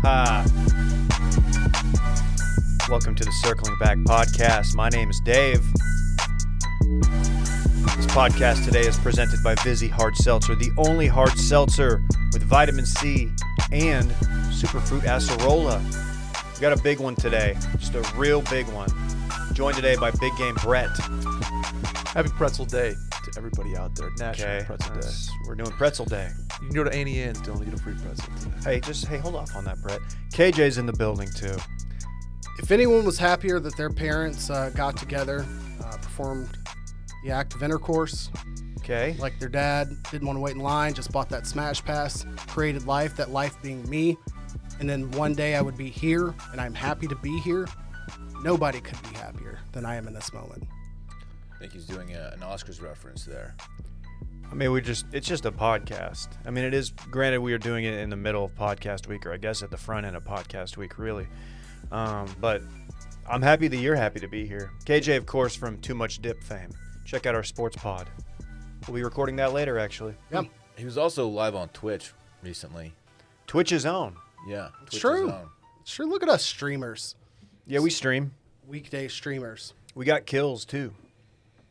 Welcome to the Circling Back podcast. My name is Dave. This podcast today is presented by Vizzy Hard Seltzer, the only hard seltzer with vitamin C and superfruit acerola. We got a big one today, just a real big one. Joined today by Big Game Brett. Happy Pretzel Day to everybody out there. National Pretzel Day. We're doing Pretzel Day. You can go to Annie Ann's, Dillon, and get a free pretzel today. Hey, hold off on that, Brett. KJ's in the building too. If anyone was happier that their parents got together, performed the act of intercourse, Okay. like their dad didn't want to wait in line, just bought that smash pass, created life, that life being me, and then one day I would be here, and I'm happy to be here, nobody could be happier than I am in this moment. I think he's doing an Oscars reference there. I mean, it's just a podcast. I mean, it is, granted, we are doing it in the middle of podcast week, or I guess at the front end of podcast week, really. But I'm happy that you're happy to be here. KJ, of course, from Too Much Dip fame. Check out our sports pod. We'll be recording that later, actually. Yep. He was also live on Twitch recently. Twitch's own. Yeah. It's true. Sure, look at us streamers. Yeah, we stream. Weekday streamers. We got kills, too.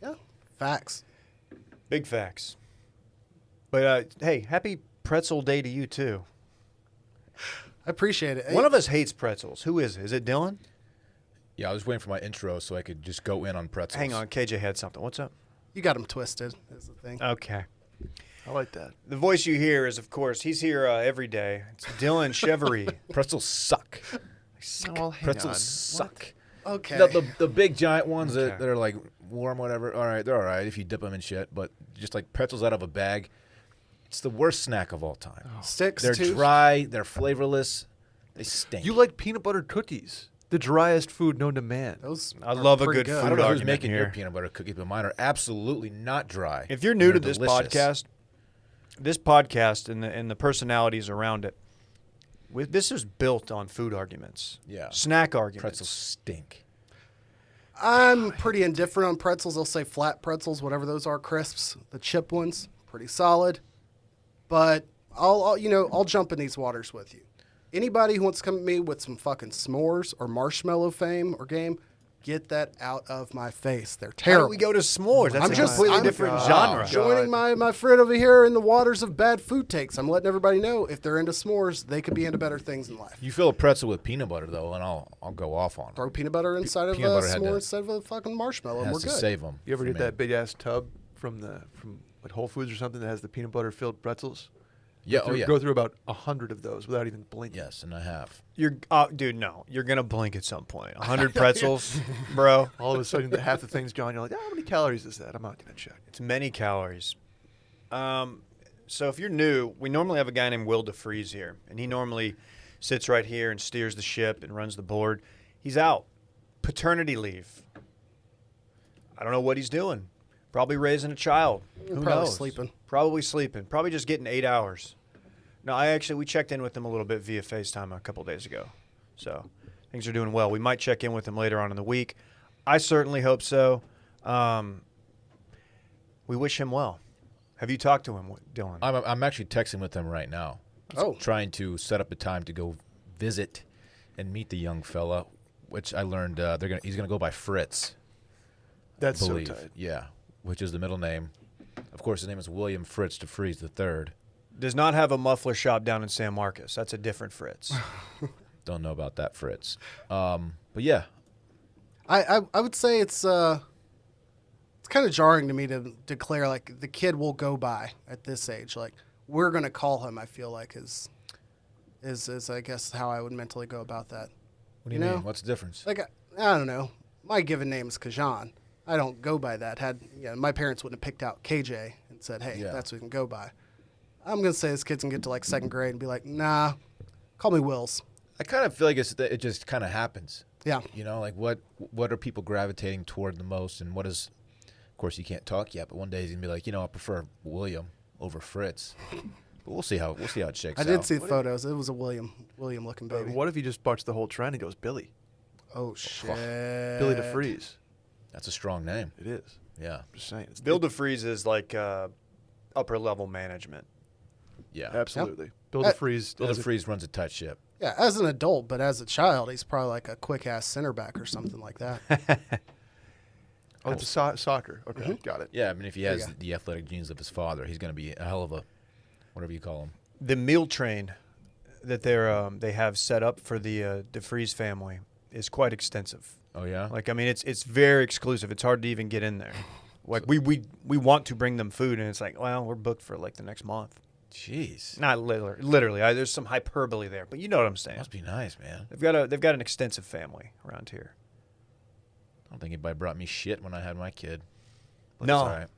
Yeah, facts. Big facts. But, hey, happy Pretzel Day to you, too. I appreciate it. One of us hates pretzels. Who is it? Is it Dillon? Yeah, I was waiting for my intro so I could just go in on pretzels. Hang on, KJ had something. What's up? You got them twisted, is the thing. Okay. I like that. The voice you hear is, of course, he's here every day. It's Dillon Chevery. Pretzels suck. Well, hang Pretzels on. suck. Okay. The big giant ones Okay. that are like warm, whatever. All right, they're all right if you dip them in shit. But just like pretzels out of a bag, it's the worst snack of all time. Sticks, They're too. dry. They're flavorless. They stink. You like peanut butter cookies, the driest food known to man. Those I are love a pretty good I food don't know who's argument making your here. peanut butter cookies, but mine are absolutely not dry. If you're new to They're this delicious. podcast and the personalities around it, this is built on food arguments. Yeah. Snack arguments. Pretzels stink. I'm pretty indifferent on pretzels. I'll say flat pretzels, whatever those are, crisps. The chip ones, pretty solid. But I'll jump in these waters with you. Anybody who wants to come at me with some fucking s'mores or marshmallow fame or game, get that out of my face. They're How terrible. do we go to s'mores? That's I'm a just- completely I'm- different God. genre. God. Joining my friend over here in the waters of bad food takes. I'm letting everybody know if they're into s'mores, they could be into better things in life. You fill a pretzel with peanut butter though, and I'll go off on it. Throw peanut butter inside of a peanut butter had s'more to- instead of a fucking marshmallow, and Has we're to good. save them. You ever get that big ass tub from like Whole Foods or something that has the peanut butter filled pretzels? Yeah. Oh yeah. Go through about 100 of those without even blinking. Yes, and I have. Dude, no. You're going to blink at some point. 100 pretzels, bro. All of a sudden, half the things, John, you're like, how many calories is that? I'm not going to check. It's many calories. So if you're new, we normally have a guy named Will DeFreeze here, and he normally sits right here and steers the ship and runs the board. He's out. Paternity leave. I don't know what he's doing. Probably raising a child. Who Probably knows? sleeping. Probably sleeping. Probably just getting 8 hours. No, we checked in with him a little bit via FaceTime a couple days ago. So things are doing well. We might check in with him later on in the week. I certainly hope so. We wish him well. Have you talked to him, Dillon? I'm actually texting with him right now. Oh. Trying to set up a time to go visit and meet the young fella, which I learned he's gonna go by Fritz. That's so believe. tight. Yeah, which is the middle name. Of course, his name is William Fritz DeFreeze III. Does not have a muffler shop down in San Marcos. That's a different Fritz. Don't know about that Fritz. But yeah, I would say it's kind of jarring to me to declare like the kid will go by at this age. Like we're gonna call him. I feel like is I guess how I would mentally go about that. what do you You mean? know? What's the difference? Like I don't know. My given name is Kajan. I don't go by that. My parents wouldn't have picked out KJ and said, "Hey, Yeah. that's what we can go by." I'm gonna say this kid's gonna get to like second grade and be like, "Nah, call me Wills." I kind of feel like it just kind of happens. Yeah. You know, like what are people gravitating toward the most, and what is? Of course, you can't talk yet, but one day he's gonna be like, I prefer William over Fritz. But we'll see how it shakes I out. did see the photos. It was a William looking baby. What if he just bucks the whole trend and goes Billy? Oh shit. Billy DeFreeze. That's a strong name. It is. Yeah. I'm just saying. It's Bill DeFreeze is like upper level management. Yeah. Absolutely. Bill Uh, DeFreeze. Bill has a- DeFreeze runs a tight ship. Yeah, as an adult, but as a child, he's probably like a quick-ass center back or something like that. Oh, it's soccer. Okay, got it. Yeah, I mean, if he has Yeah. the athletic genes of his father, he's going to be a hell of a, whatever you call him. The meal train that they have set up for the DeFries family is quite extensive. Oh, yeah? Like, I mean, it's very exclusive. It's hard to even get in there. Like, we want to bring them food, and it's like, well, we're booked for like the next month. Jeez. Not literally. There's some hyperbole there, but you know what I'm saying. Must be nice, man. They've got an extensive family around here. I don't think anybody brought me shit when I had my kid. But No. it's all right.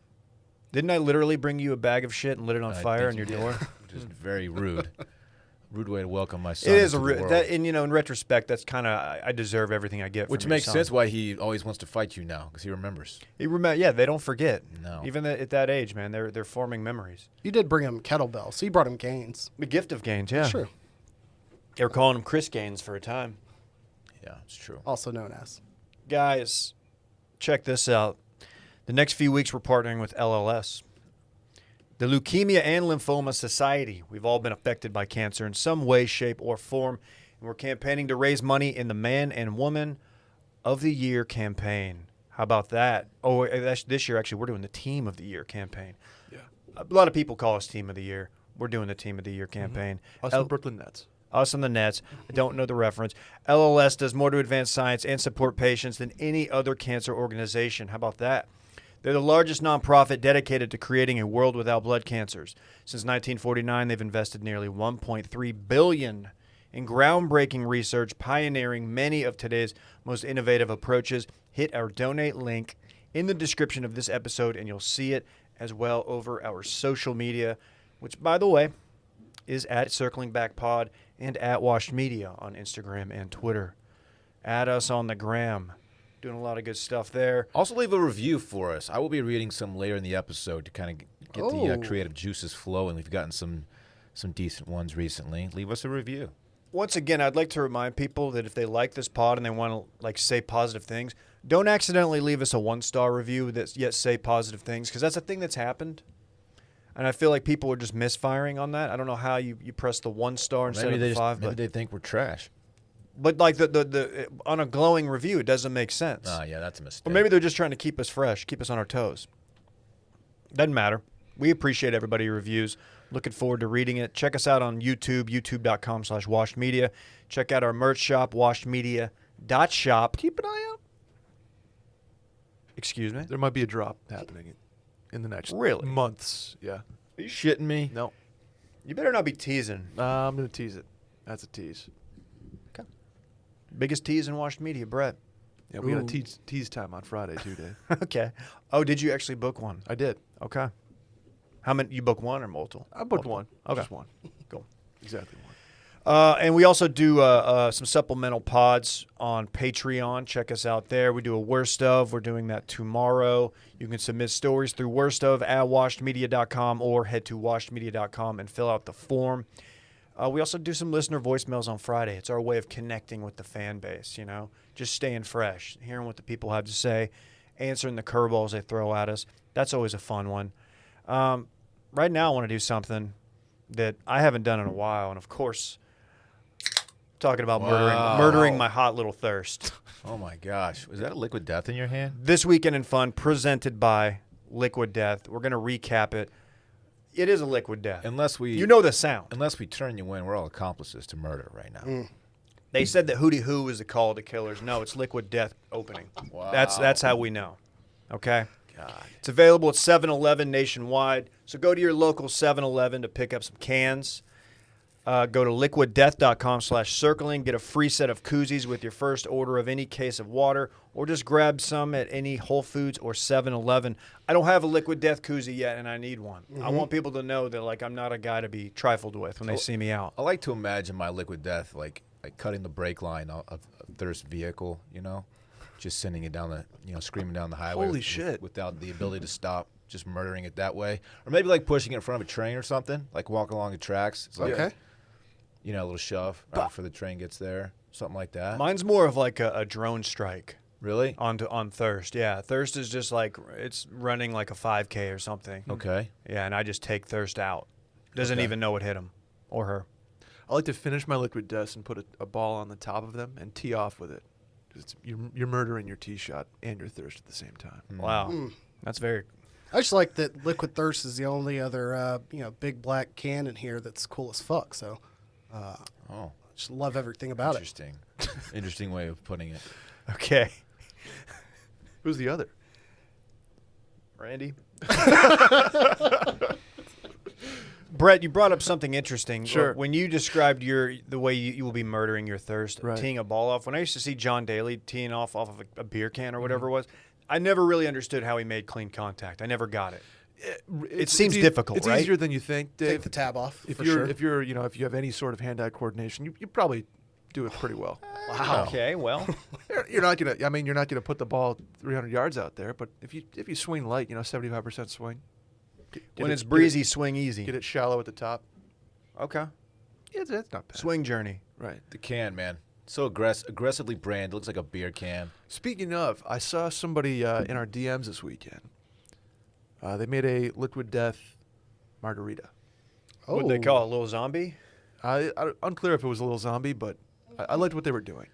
Didn't I literally bring you a bag of shit and lit it on I fire on think your you door? did, which is very rude. Rude way to welcome my son. It is into the world. and in retrospect, that's kind of I deserve everything I get. Which from your makes son. sense why he always wants to fight you now, because he remembers. Yeah, they don't forget. No. Even at that age, man, they're forming memories. You did bring him kettlebells, so you brought him Gaines. The gift of Gaines, yeah. Sure. They were calling him Chris Gaines for a time. Yeah, it's true. Also known as. Guys, check this out. The next few weeks, we're partnering with LLS. The Leukemia and Lymphoma Society. We've all been affected by cancer in some way, shape, or form, and we're campaigning to raise money in the Man and Woman of the Year campaign. How about that? Oh, this year, actually, we're doing the Team of the Year campaign. Yeah. A lot of people call us Team of the Year. We're doing the Team of the Year campaign. Us and Brooklyn Nets. Us and the Nets. I don't know the reference. LLS does more to advance science and support patients than any other cancer organization. How about that? They're the largest nonprofit dedicated to creating a world without blood cancers. Since 1949, they've invested nearly $1.3 billion in groundbreaking research, pioneering many of today's most innovative approaches. Hit our donate link in the description of this episode, and you'll see it as well over our social media, which, by the way, is at Circling Back Pod and at Washed Media on Instagram and Twitter. Add us on the gram. Doing a lot of good stuff there. Also, leave a review for us. I will be reading some later in the episode to kind of get the Oh. creative juices flowing. We've gotten some decent ones recently. Leave us a review. Once again, I'd like to remind people that if they like this pod and they want to like say positive things, don't accidentally leave us a 1-star review that yet say positive things, because that's a thing that's happened. And I feel like people are just misfiring on that. I don't know how you press the 1-star instead Maybe of they the 5. maybe they think we're trash. But like the on a glowing review, it doesn't make sense. Oh, yeah, that's a mistake. Or maybe they're just trying to keep us fresh, keep us on our toes. Doesn't matter. We appreciate everybody who reviews. Looking forward to reading it. Check us out on YouTube, youtube.com/washedmedia. Check out our merch shop, washedmedia.shop. Keep an eye out. Excuse me? There might be a drop happening in the next Really? months. Yeah. Are you shitting me? No. You better not be teasing. I'm going to tease it. That's a tease. Biggest tease in Washed Media, Brett. Yeah, we got Ooh. a tease time on Friday, too, Dave. Okay. Oh, did you actually book one? I did. Okay. How many? You book one or multiple? I booked Multiple. one. Okay. Just one. Cool. Exactly one. And we also do some supplemental pods on Patreon. Check us out there. We do a Worst Of. We're doing that tomorrow. You can submit stories through worstof@washedmedia.com or head to washedmedia.com and fill out the form. We also do some listener voicemails on Friday. It's our way of connecting with the fan base, you know, just staying fresh, hearing what the people have to say, answering the curveballs they throw at us. That's always a fun one. Right now I want to do something that I haven't done in a while, and of course, talking about Wow. murdering my hot little thirst. Oh, my gosh. Was that a liquid death in your hand? This Weekend in Fun, presented by Liquid Death. We're going to recap it. It is a liquid death. Unless we You know the sound. unless we turn you in, we're all accomplices to murder right now. They said that Hootie Hoo is the call to killers. No, it's Liquid Death opening. Wow. That's how we know. Okay? God. It's available at 7-Eleven nationwide. So go to your local 7-Eleven to pick up some cans. Go to liquiddeath.com/circling. Get a free set of koozies with your first order of any case of water, or just grab some at any Whole Foods or 7-Eleven. I don't have a Liquid Death koozie yet, and I need one. I want people to know that like I'm not a guy to be trifled with when they see me out. I like to imagine my liquid death like cutting the brake line of a thirst vehicle, you know, just sending it down screaming down the highway. Holy shit. Without the ability to stop, just murdering it that way. Or maybe like pushing it in front of a train or something, like walking along the tracks. It's like, Okay. you know, a little shove right before the train gets there, something like that. Mine's more of like a drone strike Really? on thirst. Yeah, thirst is just like it's running like a 5K or something. Okay. Yeah, and I just take thirst out. Doesn't Okay. even know what hit him or her. I like to finish my liquid deaths and put a ball on the top of them and tee off with it. 'Cause you're murdering your tee shot and your thirst at the same time. Wow. That's very. I just like that Liquid Thirst is the only other big black can in here that's cool as fuck. So, Oh, just love everything about it. interesting. Interesting way of putting it. Okay. Who's the other? Randy. Brett, you brought up something interesting. Sure. When you described the way you will be murdering your thirst, Right. teeing a ball off. When I used to see John Daly teeing off of a beer can or whatever Mm-hmm. it was, I never really understood how he made clean contact. I never got it. It seems difficult, It's right? easier than you think, Dave. Take the tab off. if for you're sure. if you're if you have any sort of hand-eye coordination, you probably do it pretty well. Wow. Okay, well, You're not gonna put the ball 300 yards out there, but if you swing light, 75% swing. Get when it- it's get it- breezy, swing easy. get it shallow at the top. Okay. Yeah, that's not bad. Swing journey. Right. The can, man. So aggressively branded. Looks like a beer can. Speaking of, I saw somebody in our DMs this weekend. They made a liquid death margarita. What'd they call it? Little zombie? Unclear if it was a little zombie, but I liked what they were doing.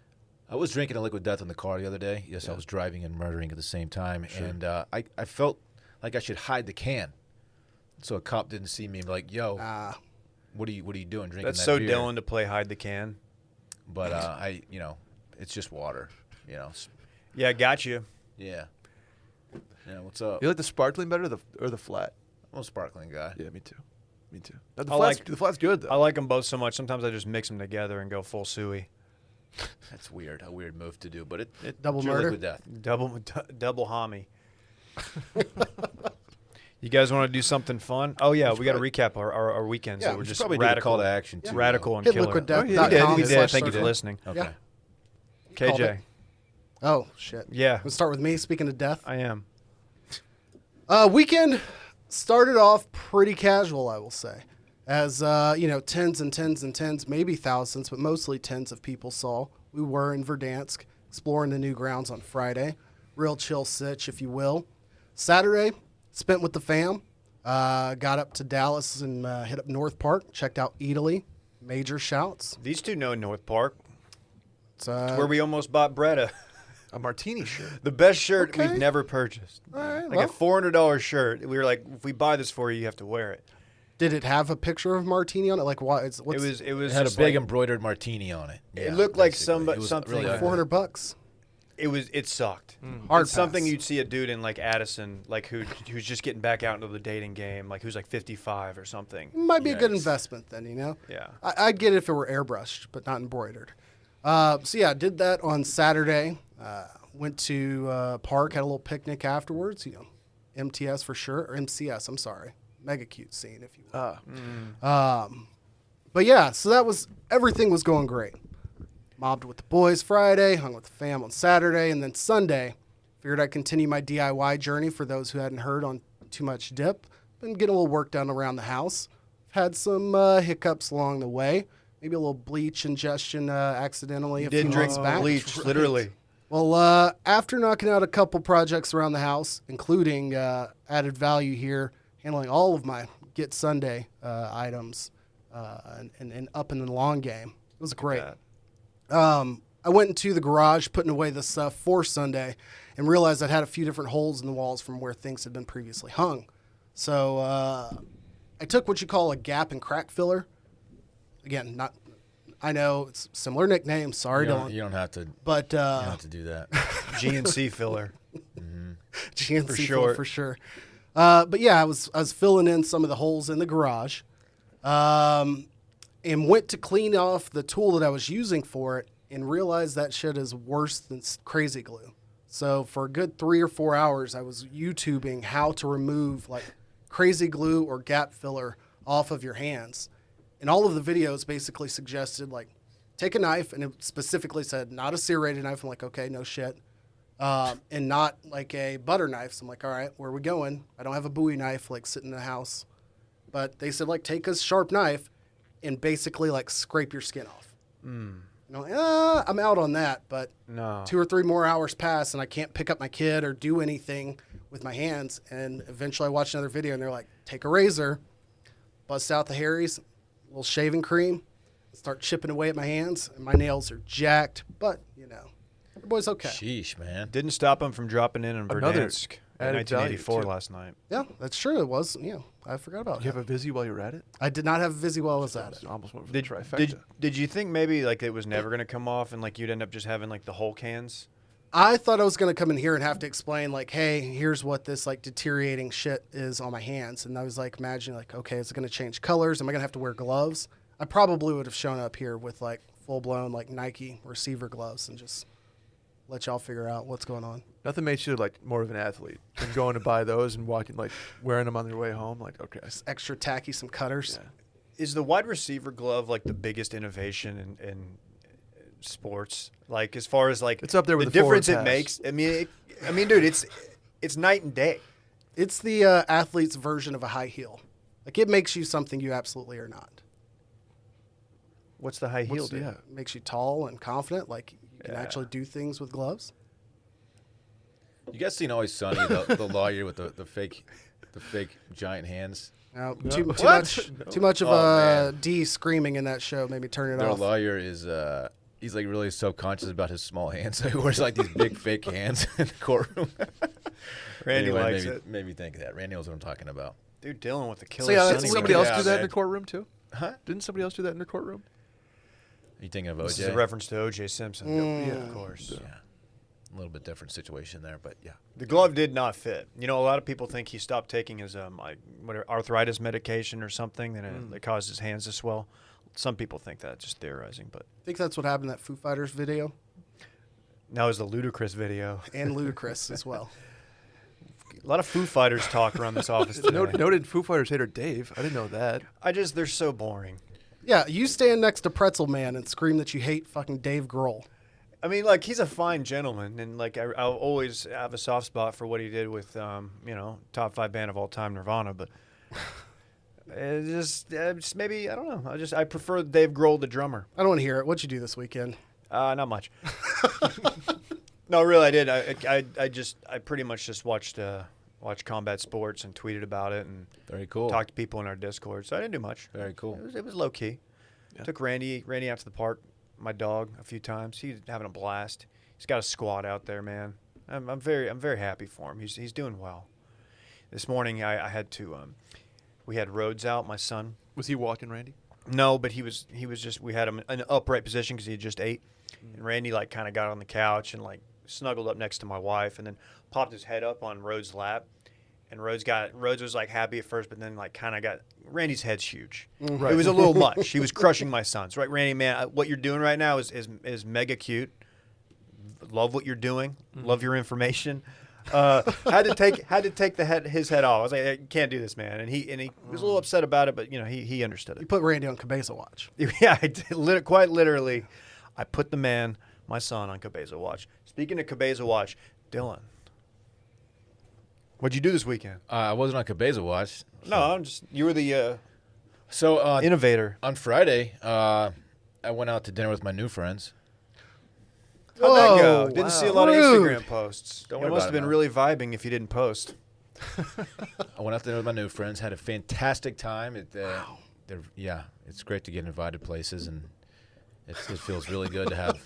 I was drinking a liquid death in the car the other day. Yes, I was driving and murdering at the same time. And I felt like I should hide the can. So a cop didn't see me and be like, yo, what are you doing drinking That's that so beer? Dillon to play hide the can. But it's just water. Yeah, got you. Yeah. Yeah, what's up? You like the sparkling better or the flat? I'm a sparkling guy. Yeah, me too. No, I the flat's good though. I like them both so much. Sometimes I just mix them together and go full suey. That's weird. A weird move to do, but it Double it's your murder? liquid death. Double homie. You guys want to do something fun? Oh yeah, we got to recap our weekends. Yeah, that were we should just Probably do a radical, call to action too. radical and Hit killer. liquiddeath.com We did. slash Thank you for circle. listening. Okay. Yeah. Called KJ, it. Oh, shit. yeah, Let's start with me. Speaking of death. I am. Weekend started off pretty casual, I will say. As, tens and tens and tens, maybe thousands, but mostly tens of people saw. We were in Verdansk, exploring the new grounds on Friday. Real chill sitch, if you will. Saturday, spent with the fam. Got up to Dallas and hit up North Park. Checked out Italy. Major shouts. These two know North Park. It's, It's where we almost bought Brett a martini shirt. the best shirt Okay. we've never purchased. All right, Like a $400 shirt. We were like, if we buy this for you, you have to wear it. Did it have a picture of martini on it? Like, what? It It was It had a just big like, embroidered martini on it. It looked like basically. It was something really like ugly. $400. it sucked. Hard It's something pass. you'd see a dude in like Addison, like who's just getting back out into the dating game, like who's like 55 or something. Might be a good Yikes. investment then, Yeah. I'd get it if it were airbrushed, but not embroidered. Did that on Saturday. Went to park, had a little picnic afterwards. MTS for sure, or MCS. I'm sorry, mega cute scene, if you will. So everything was going great. Mobbed with the boys Friday, hung with the fam on Saturday, and then Sunday, figured I'd continue my DIY journey for those who hadn't heard on Too Much Dip. Been getting a little work done around the house. Had some hiccups along the way. Maybe a little bleach ingestion accidentally a few Didn't drink months back. bleach, literally. Well, after knocking out a couple projects around the house, including added value here, handling all of my Get Sunday items and up in the long game, it was great. I went into the garage, putting away the stuff for Sunday, and realized I'd had a few different holes in the walls from where things had been previously hung. So I took what you call a gap and crack filler. Again, I know it's similar nickname. Sorry, Dillon. You don't have to. But You don't have to do that. GNC filler. GNC For for short. for sure. I was filling in some of the holes in the garage, and went to clean off the tool that I was using for it, and realized that shit is worse than crazy glue. So for a good 3 or 4 hours, I was YouTubing how to remove like crazy glue or gap filler off of your hands, and all of the videos basically suggested like take a knife, and it specifically said not a serrated knife. I'm like, okay, no shit. And not like a butter knife. So I'm like, all right, where are we going? I don't have a Bowie knife like sitting in the house. But they said like take a sharp knife and basically like scrape your skin off. I'm out on that. But No. 2 or 3 more hours pass and I can't pick up my kid or do anything with my hands. And eventually I watched another video and they're like, take a razor, bust out the Harry's, a little shaving cream, start chipping away at my hands, and my nails are jacked. But everybody's okay. Sheesh, man. Didn't stop him from dropping in Another Verdansk in added value, 1984 too. last night. Yeah, that's true. It was. I forgot about Did you it. have a Vizzy while you were at it? I did not have Vizzy while I was at it. Almost went for the Did, trifecta. did you think maybe like it was never going to come off and like you'd end up just having like the Hulk hands? I thought I was going to come in here and have to explain, like, hey, here's what this, like, deteriorating shit is on my hands. And I was, like, imagining, like, okay, is it going to change colors? Am I going to have to wear gloves? I probably would have shown up here with, like, full-blown, like, Nike receiver gloves and just let y'all figure out what's going on. Nothing makes you like more of an athlete than going to buy those and walking, like, wearing them on their way home. Like, okay. Just extra tacky, some cutters. Yeah. Is the wide receiver glove like the biggest innovation in sports? Like as far as like It's up there with the the forward difference it pass. makes. I mean, dude, it's night and day. It's the athlete's version of a high heel. Like, it makes you something you absolutely are not. What's the high heel What's- do? yeah. It makes you tall and confident. Like, you can Yeah. actually do things with gloves. You guys seen Always Sunny, the lawyer with the fake giant hands? Now, No. too What? much, too much of Oh, man. D screaming in that show made me turn it Their off. lawyer is he's like really self-conscious about his small hands, so he wears like these big fake hands in the courtroom. Randy Anyway, likes maybe, it. made me think of that. Randy knows what I'm talking about. Dude, Dillon with the killer. So, yeah, Didn't that's Sonny somebody with else it. do Yeah, that in man. the courtroom too? Huh? Didn't somebody else do that in their courtroom? Are you thinking of This is OJ? a reference to O.J. Simpson. Mm. Yeah, of course. Yeah, a little bit different situation there, but yeah. The glove did not fit. You know, a lot of people think he stopped taking his like whatever arthritis medication or something, and it caused his hands to swell. Some people think that, just theorizing, but I think that's what happened in that Foo Fighters video, now is the Ludacris video. and Ludacris as well. A lot of Foo Fighters talk around this office today. Noted Foo Fighters hater Dave. I didn't know that. They're so boring. Yeah, you stand next to Pretzel Man and scream that you hate fucking Dave Grohl. I mean, like, he's a fine gentleman, and like I'll always have a soft spot for what he did with, top 5 band of all time, Nirvana. But just maybe, I don't know. I prefer Dave Grohl, the drummer. I don't want to hear it. What'd you do this weekend? Not much. No, really, I did. I pretty much just watched combat sports and tweeted about it and Very cool. talked to people in our Discord. So I didn't do much. Very cool. It was low key. Yeah. Took Randy out to the park, my dog, a few times. He's having a blast. He's got a squad out there, man. I'm very happy for him. He's doing well. This morning I had to we had Rhodes out, my son. Was he walking, Randy? No, but he was just, we had him in an upright position because he had just ate, and Randy like kind of got on the couch and like snuggled up next to my wife, and then popped his head up on Rhodes' lap, and Rhodes was like happy at first, but then like kind of got, Randy's head's huge. Right. It was a little much. He was crushing my sons, right? Randy, man, what you're doing right now is mega cute. Love what you're doing. Love your information. Had to take his head off. I was like, I can't do this, man. And he was a little upset about it, but he understood You it. put Randy on Cabeza watch. Yeah, I did, quite literally. I put the man, my son, on Cabeza watch. Speaking of Cabeza watch, Dillon, what'd you do this weekend? I wasn't on Cabeza Watch. No, you were the So innovator. on Friday, I went out to dinner with my new friends. How'd that go? Whoa, Didn't see a wow. lot of Rude. Instagram posts. Don't It worry must about have it, been man. really vibing if you didn't post. I went out to dinner with my new friends. Had a fantastic time. It's great to get invited places, and it feels really good to have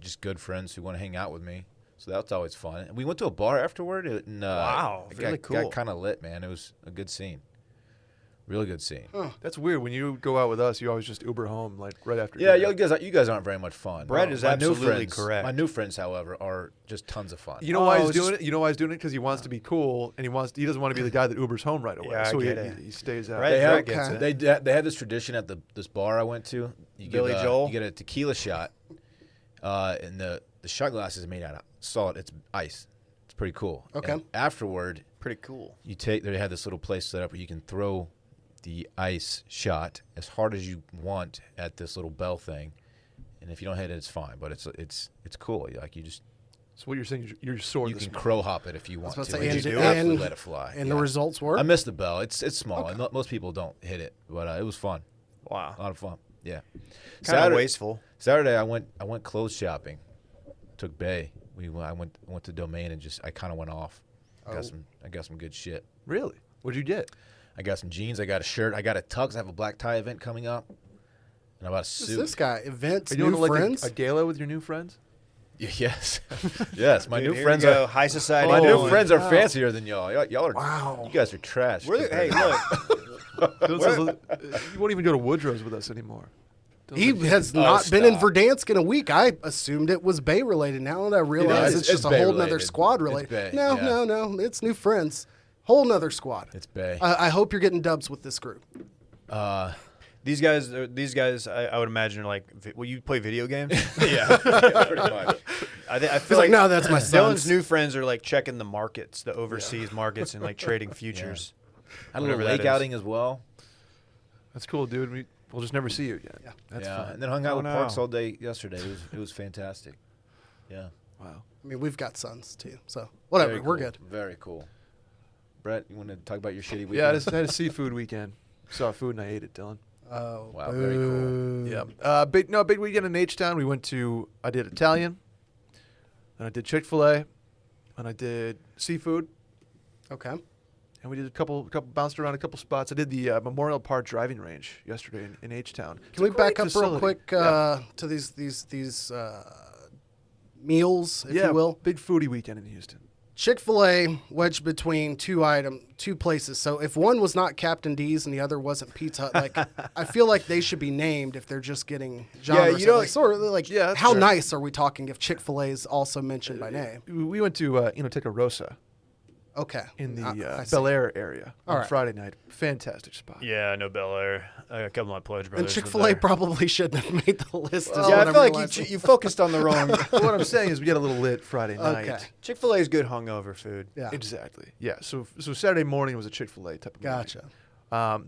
just good friends who want to hang out with me. So that's always fun. And we went to a bar afterward. And, Wow, it really cool. Got kind of lit, man. It was a good scene. Really good scene. That's weird. When you go out with us, you always just Uber home like right after. Yeah, dinner. you guys aren't very much fun. Brett is My new absolutely friends- correct. My new friends, however, are just tons of fun. You know why Oh, he's it's doing just- it? You know why he's doing it? Because he wants to be cool, and he doesn't want to be the guy that Ubers home right away. Yeah, I so get it. he stays out. Brett, They have- Brett gets okay. it. They had this tradition at this bar I went to. Billy Joel? You get a tequila shot, and the shot glass is made out of solid. It's ice. It's pretty cool. Okay. And afterward, Pretty cool. they had this little place set up where you can throw the ice shot as hard as you want at this little bell thing, and if you don't hit it, it's fine. But it's cool. Like you So what you're saying is you're sore. you this can morning. crow hop it if you I want was to. about to say, You just and- have to and- let it fly. And Yeah. the results were? I missed the bell. It's small. And most people don't hit it, but it was fun. Wow. A lot of fun. Yeah. Kind of wasteful. Saturday I went clothes shopping. Took Bay. I went to Domain and I kind of went off. I got some good shit. Really? What'd you get? I got some jeans. I got a shirt. I got a tux. I have a black tie event coming up. And I bought a Who's suit. this guy? Events, Are you new doing friends? a gala with your new friends? Yes. Yes. My Dude, new here friends you go. are. High society. My new Dylan. friends are fancier than y'all. Y'all are. Wow. You guys are trash. Hey, look. Dylan says, you won't even go to Woodrow's with us anymore. He has not been in Verdansk in a week. I assumed it was Bay related. Now that I realize it's just a Bay whole nother related. squad It's related. Bay, No, yeah. no. It's new friends. Whole nother squad. It's Bay. I hope you're getting dubs with this group. These guys, I would imagine are like, will you play video games? Yeah, pretty much. I feel He's like, no, that's my Dylan's son's. new friends are like checking the markets, the overseas markets, and like trading futures. I had a little Whatever that lake is. outing as well. That's cool, dude. We'll just never see you again. Yeah. That's yeah, fun. and then hung out Oh, with no. Parks all day yesterday. It was fantastic. Yeah. Wow. I mean, we've got sons too, so whatever. Very We're cool. good. Very cool. Brett, you want to talk about your shitty weekend? Yeah, I had a seafood weekend. Saw food and I ate it, Dylan. Oh, Wow, very cool. Yeah. Big weekend in H-Town. I did Italian, then I did Chick-fil-A, and I did seafood, Okay. and we did a couple bounced around a couple spots. I did the Memorial Park driving range yesterday in H-Town. Can we back up real quick to these meals, if you will? Big foodie weekend in Houston. Chick-fil-A wedged between two places. So if one was not Captain D's and the other wasn't Pizza Hut, like I feel like they should be named if they're just getting genres. you know, like, sort of like yeah, that's how fair. nice are we talking if Chick-fil-A is also mentioned by name? We went to Inoteca Rosa Okay. in the I see. Bel Air area All on right. Friday night. Fantastic spot. Yeah, no Bel Air. A couple of my pledge brothers. And Chick-fil-A probably shouldn't have made the list. Yeah, I feel like you focused on the wrong. What I'm saying is we got a little lit Friday night. Okay. Chick-fil-A is good hungover food. Yeah. Exactly. Yeah. So Saturday morning was a Chick-fil-A type of morning. Gotcha.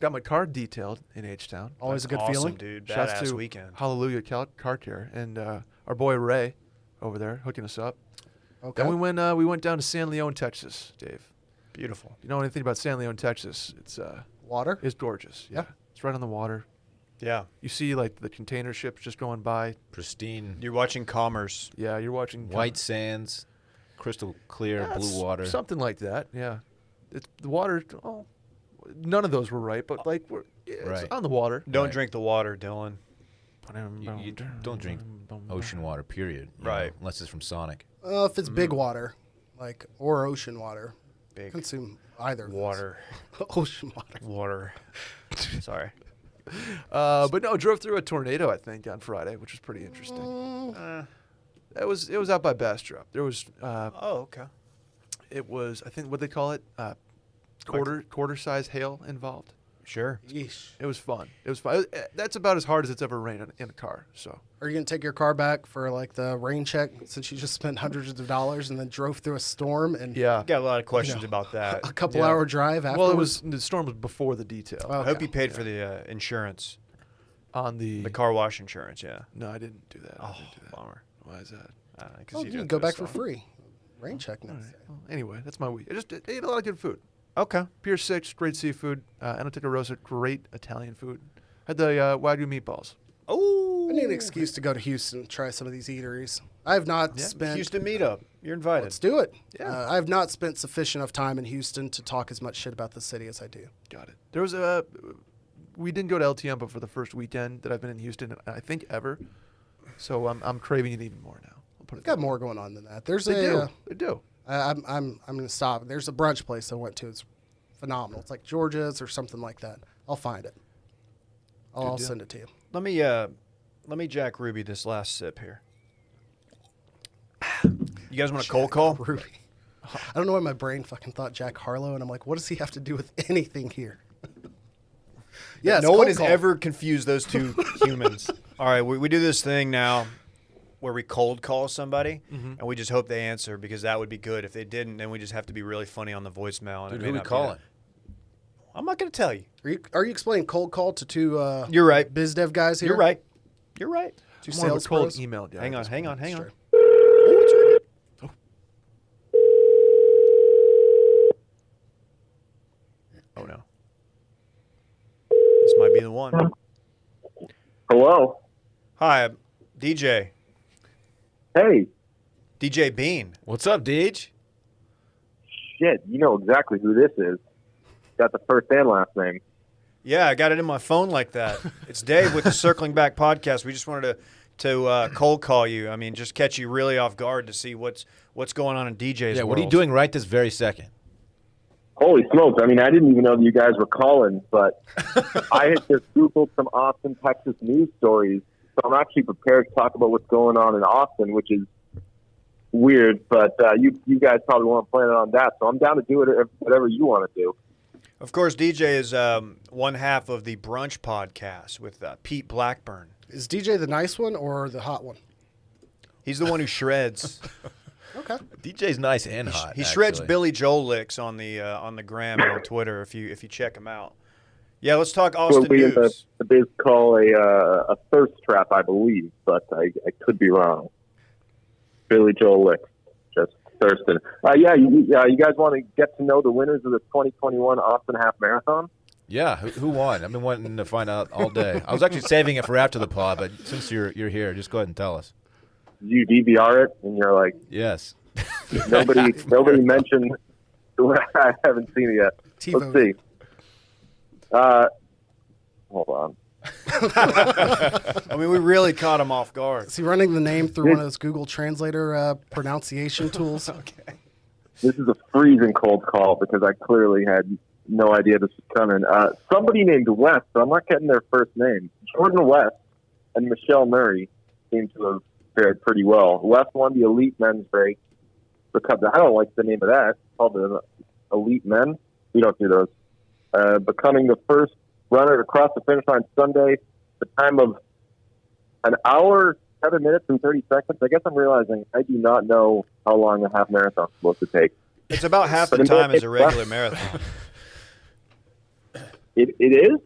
Got my car detailed in H-Town. Always a good Awesome, feeling. dude. Shouts Badass to weekend. Hallelujah Car Care and our boy Ray over there hooking us up. Okay. Then we went down to San Leon, Texas, Dave. Beautiful. You know anything about San Leon, Texas? Water. It's gorgeous. Yeah. It's right on the water. Yeah. You see like the container ships just going by. Pristine, You're watching commerce. Yeah, you're watching white sands, crystal clear, Yeah, blue water. something like that. Yeah, it's the water. Oh, none of those were right, but like it's Right. on the water. Don't Right. drink the water, Dylan. You don't drink ocean water, period. you Right. know, unless it's from Sonic. If it's big water, or ocean water, Big consume either of those. water. Ocean water. Water. Sorry. But no, drove through a tornado. I think on Friday, which was pretty interesting. It was out by Bastrop. There was Oh, okay. it was I think what they call it quarter size hail involved. Sure. Yeesh. It was fun. It was fun. That's about as hard as it's ever rained in a car. So Are you gonna take your car back for like the rain check since you just spent hundreds of dollars and then drove through a storm and yeah. Got a lot of questions know, about that. a couple Yeah. hour drive after? Well, the storm was before the detail. Oh. I hope Okay. you paid for the insurance, On the car wash insurance. Yeah. no, I didn't do that. I Oh, didn't do that. bummer. Why is that? 'Cause Oh, you you can did go through a back for storm. free. Rain check All next right. day. Well, anyway, that's my week. I just ate a lot of good food. Okay. Pier 6, great seafood. Inoteca Rosa, great Italian food. Had the Wagyu meatballs. Oh. I need an excuse to go to Houston and try some of these eateries. I have not spent. Houston meetup. You're invited. Let's do it. Yeah. I have not spent sufficient of time in Houston to talk as much shit about the city as I do. Got it. There was we didn't go to El Tiempo for the first weekend that I've been in Houston, I think ever. So I'm craving it even more now. I'll put it Got that more going on than that. There's way. They a. do. They do. I'm gonna stop. There's a brunch place I went to. It's phenomenal. It's like Georgia's or something like that. I'll find it. I'll deal. send it to you. Let me Jack Ruby this last sip here. You guys want a cold call? Ruby. I don't know why my brain fucking thought Jack Harlow, and I'm like, what does he have to do with anything here? Yes, no one cold has call. ever confused those two humans. All right, we do this thing now where we cold call somebody, and we just hope they answer because that would be good. If they didn't, then we just have to be really funny on the voicemail. And Dude, it may who we not be calling? that. I'm not going to tell you. Are you explaining cold call to two You're right. biz dev guys here? You're right. You're right. Two I'm more of a sales cold pros? email guy. Hang at on, this hang point. on, hang on. Sure. Oh, no. This might be the one. Hello. Hi, DJ. Hey. DJ Bean. What's up, Deej? Shit, you know exactly who this is. Got the first and last name. Yeah, I got it in my phone like that. It's Dave with the Circling Back podcast. We just wanted to cold call you. I mean, just catch you really off guard to see what's going on in DJ's Yeah, world. what are you doing right this very second? Holy smokes. I mean, I didn't even know that you guys were calling, but I had just Googled some Austin, Texas news stories. So I'm actually prepared to talk about what's going on in Austin, which is weird, but you guys probably weren't planning on that. So I'm down to do it whatever you want to do. Of course, DJ is one half of the Brunch podcast with Pete Blackburn. Is DJ the nice one or the hot one? He's the one who shreds. Okay. DJ's nice and hot. He shreds actually. Billy Joel licks on the gram and on Twitter if you check him out. Yeah, let's talk What Austin we in news. the biz call a thirst trap, I believe, but I could be wrong. Billy Joel Lick, just thirsting. You guys want to get to know the winners of the 2021 Austin Half Marathon? Yeah, who won? I've been wanting to find out all day. I was actually saving it for after the pod, but since you're here, just go ahead and tell us. You DVR it, and you're like, Yes. nobody mentioned. I haven't seen it yet. TiVo. Let's see. Hold on. I mean, we really caught him off guard. Is he running the name through one of those Google Translator pronunciation tools? Okay. This is a freezing cold call because I clearly had no idea this was coming. Somebody named West, but I'm not getting their first name. Jordan West and Michelle Murray seem to have fared pretty well. West won the Elite Men's Break. I don't like the name of that. It's called the Elite Men. We don't do those. Becoming the first runner to cross the finish line Sunday, the time of an hour, 7 minutes, and 30 seconds. I guess I'm realizing I do not know how long a half marathon is supposed to take. It's about half the time as a regular marathon. It is?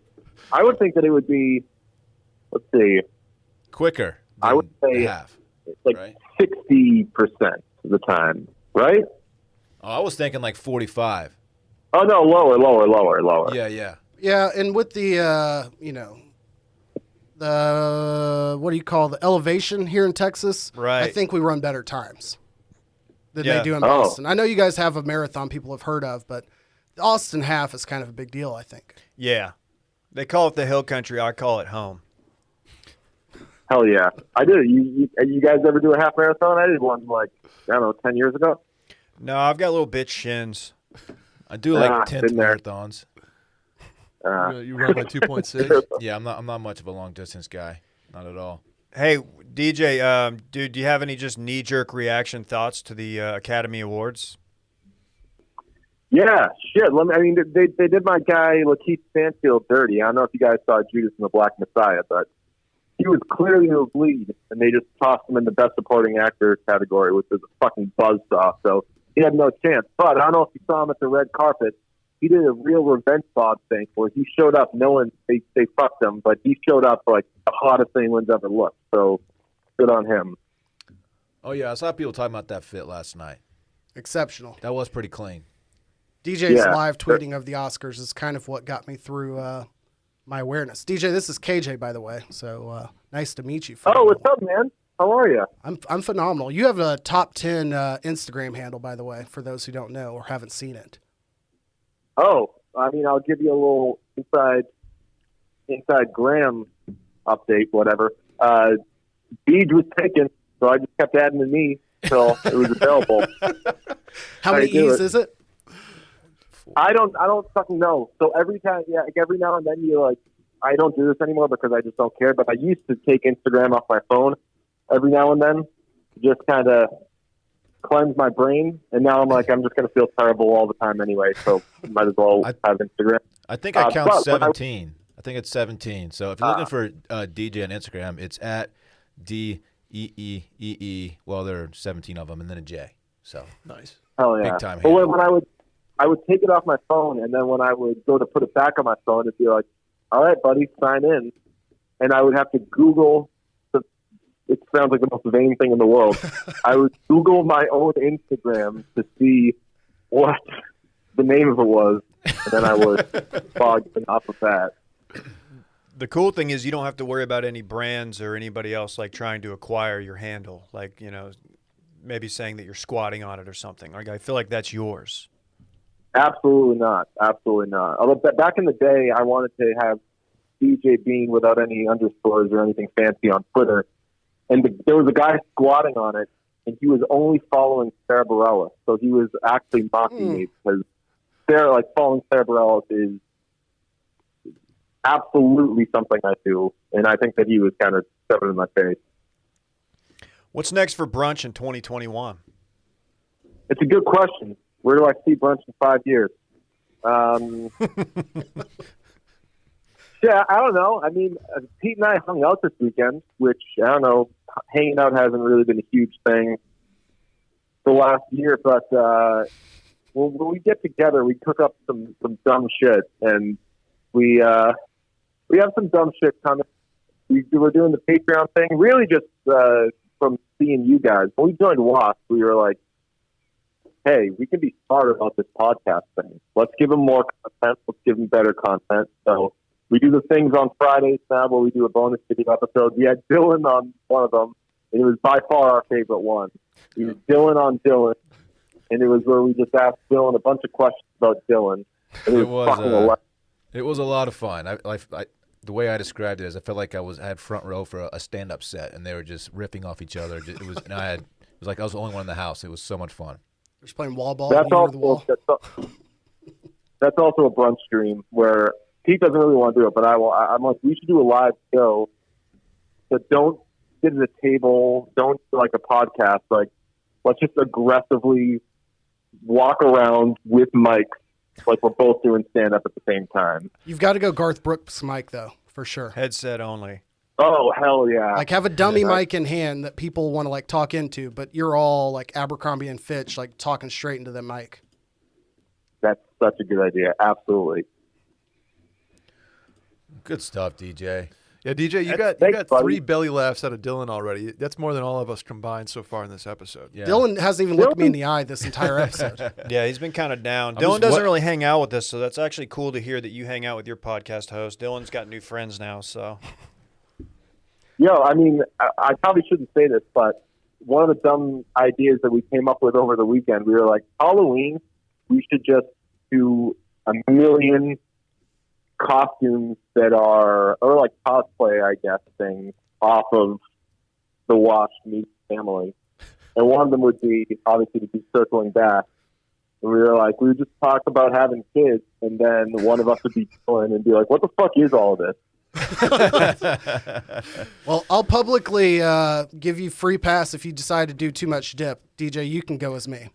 I would think that it would be, let's see, Quicker. I would say half. like right? 60% of the time, right? Oh, I was thinking like 45. Oh, no, lower. Yeah. Yeah, and with the, what do you call the elevation here in Texas? Right. I think we run better times than Yeah. they do in Boston. I know you guys have a marathon people have heard of, but the Austin half is kind of a big deal, I think. Yeah. They call it the hill country. I call it home. Hell yeah. I did. You guys ever do a half marathon? I did one 10 years ago. No, I've got little bitch shins. I do like 10th been there. marathons. You run like 2.6. Yeah, I'm not much of a long distance guy. Not at all. Hey, DJ, dude, do you have any just knee-jerk reaction thoughts to the Academy Awards? Yeah, shit. They did my guy Lakeith Stanfield dirty. I don't know if you guys saw Judas and the Black Messiah, but he was clearly the lead, and they just tossed him in the Best Supporting Actor category, which was a fucking buzzsaw. So he had no chance. But I don't know if you saw him at the red carpet. He did a real revenge Bob thing where he showed up. No one, they fucked him, but he showed up like the hottest anyone's ever looked. So good on him. Oh, yeah, I saw people talking about that fit last night. Exceptional. That was pretty clean. DJ's Yeah. live tweeting of the Oscars is kind of what got me through my awareness. DJ, this is KJ, by the way. So nice to meet you. Oh, what's up, man? How are you? I'm phenomenal. You have a top 10 Instagram handle, by the way, for those who don't know or haven't seen it. Oh, I'll give you a little inside Graham update, whatever. Beej was taken, so I just kept adding the knee until it was available. How many E's is it? I don't fucking know. So every time, every now and then you're like, I don't do this anymore because I just don't care. But I used to take Instagram off my phone every now and then, just kind of cleanse my brain. And now I'm like, I'm just going to feel terrible all the time anyway. So might as well have Instagram. I think I count but 17. I think it's 17. So if you're looking for DJ on Instagram, it's at DEEEE. Well, there are 17 of them, and then a J. So Nice. Hell yeah. Big time But handle. when I would take it off my phone, and then when I would go to put it back on my phone, it'd be like, all right, buddy, sign in. And I would have to Google. It sounds like the most vain thing in the world. I would Google my own Instagram to see what the name of it was, and then I would log in off of that. The cool thing is you don't have to worry about any brands or anybody else like trying to acquire your handle, like, maybe saying that you're squatting on it or something. Like, I feel like that's yours. Absolutely not. Absolutely not. Although back in the day, I wanted to have DJ Bean without any underscores or anything fancy on Twitter. And there was a guy squatting on it, and he was only following Sarah Bareilles. So he was actually mocking me because following Sarah Bareilles is absolutely something I do. And I think that he was kind of shoving it in my face. What's next for Brunch in 2021? It's a good question. Where do I see Brunch in 5 years? Yeah, I don't know. I mean, Pete and I hung out this weekend, which, I don't know, hanging out hasn't really been a huge thing the last year. But when we get together, we cook up some dumb shit. And we have some dumb shit coming. We're doing the Patreon thing, really just from seeing you guys. When we joined WASP, we were like, hey, we can be smart about this podcast thing. Let's give them more content. Let's give them better content. So we do the things on Fridays now where we do a bonus video episode. We had Dillon on one of them, and it was by far our favorite one. It was Dillon on Dillon, and it was where we just asked Dillon a bunch of questions about Dillon. And it was a lot of fun. The way I described it is I felt like I had front row for a stand-up set, and they were just ripping off each other. It was like I was the only one in the house. It was so much fun. Just playing wall ball. That's also a brunch stream where Pete doesn't really want to do it, but I'm like, we should do a live show. But don't sit at a table. Don't do like a podcast. Like, let's just aggressively walk around with mics, like we're both doing stand up at the same time. You've got to go Garth Brooks mic though, for sure. Headset only. Oh, hell yeah. Like have a dummy mic in hand that people want to like talk into, but you're all like Abercrombie and Fitch, like talking straight into the mic. That's such a good idea. Absolutely. Good stuff, DJ. Yeah, DJ, you got Thanks, 3 belly laughs out of Dillon already. That's more than all of us combined so far in this episode. Yeah. Dillon hasn't even looked me in the eye this entire episode. Yeah, he's been kind of down. Dillon doesn't really hang out with us, so that's actually cool to hear that you hang out with your podcast host. Dillon's got new friends now, so. I mean, I probably shouldn't say this, but one of the dumb ideas that we came up with over the weekend, we were like, Halloween, we should just do a million costumes that are, or like cosplay, I guess, things off of the Wash Meat family. And one of them would be, obviously, to be circling back. And we were like, we would just talk about having kids, and then one of us would be Dillon and be like, what the fuck is all of this? Well, I'll publicly give you free pass if you decide to do too much dip. DJ, you can go as me.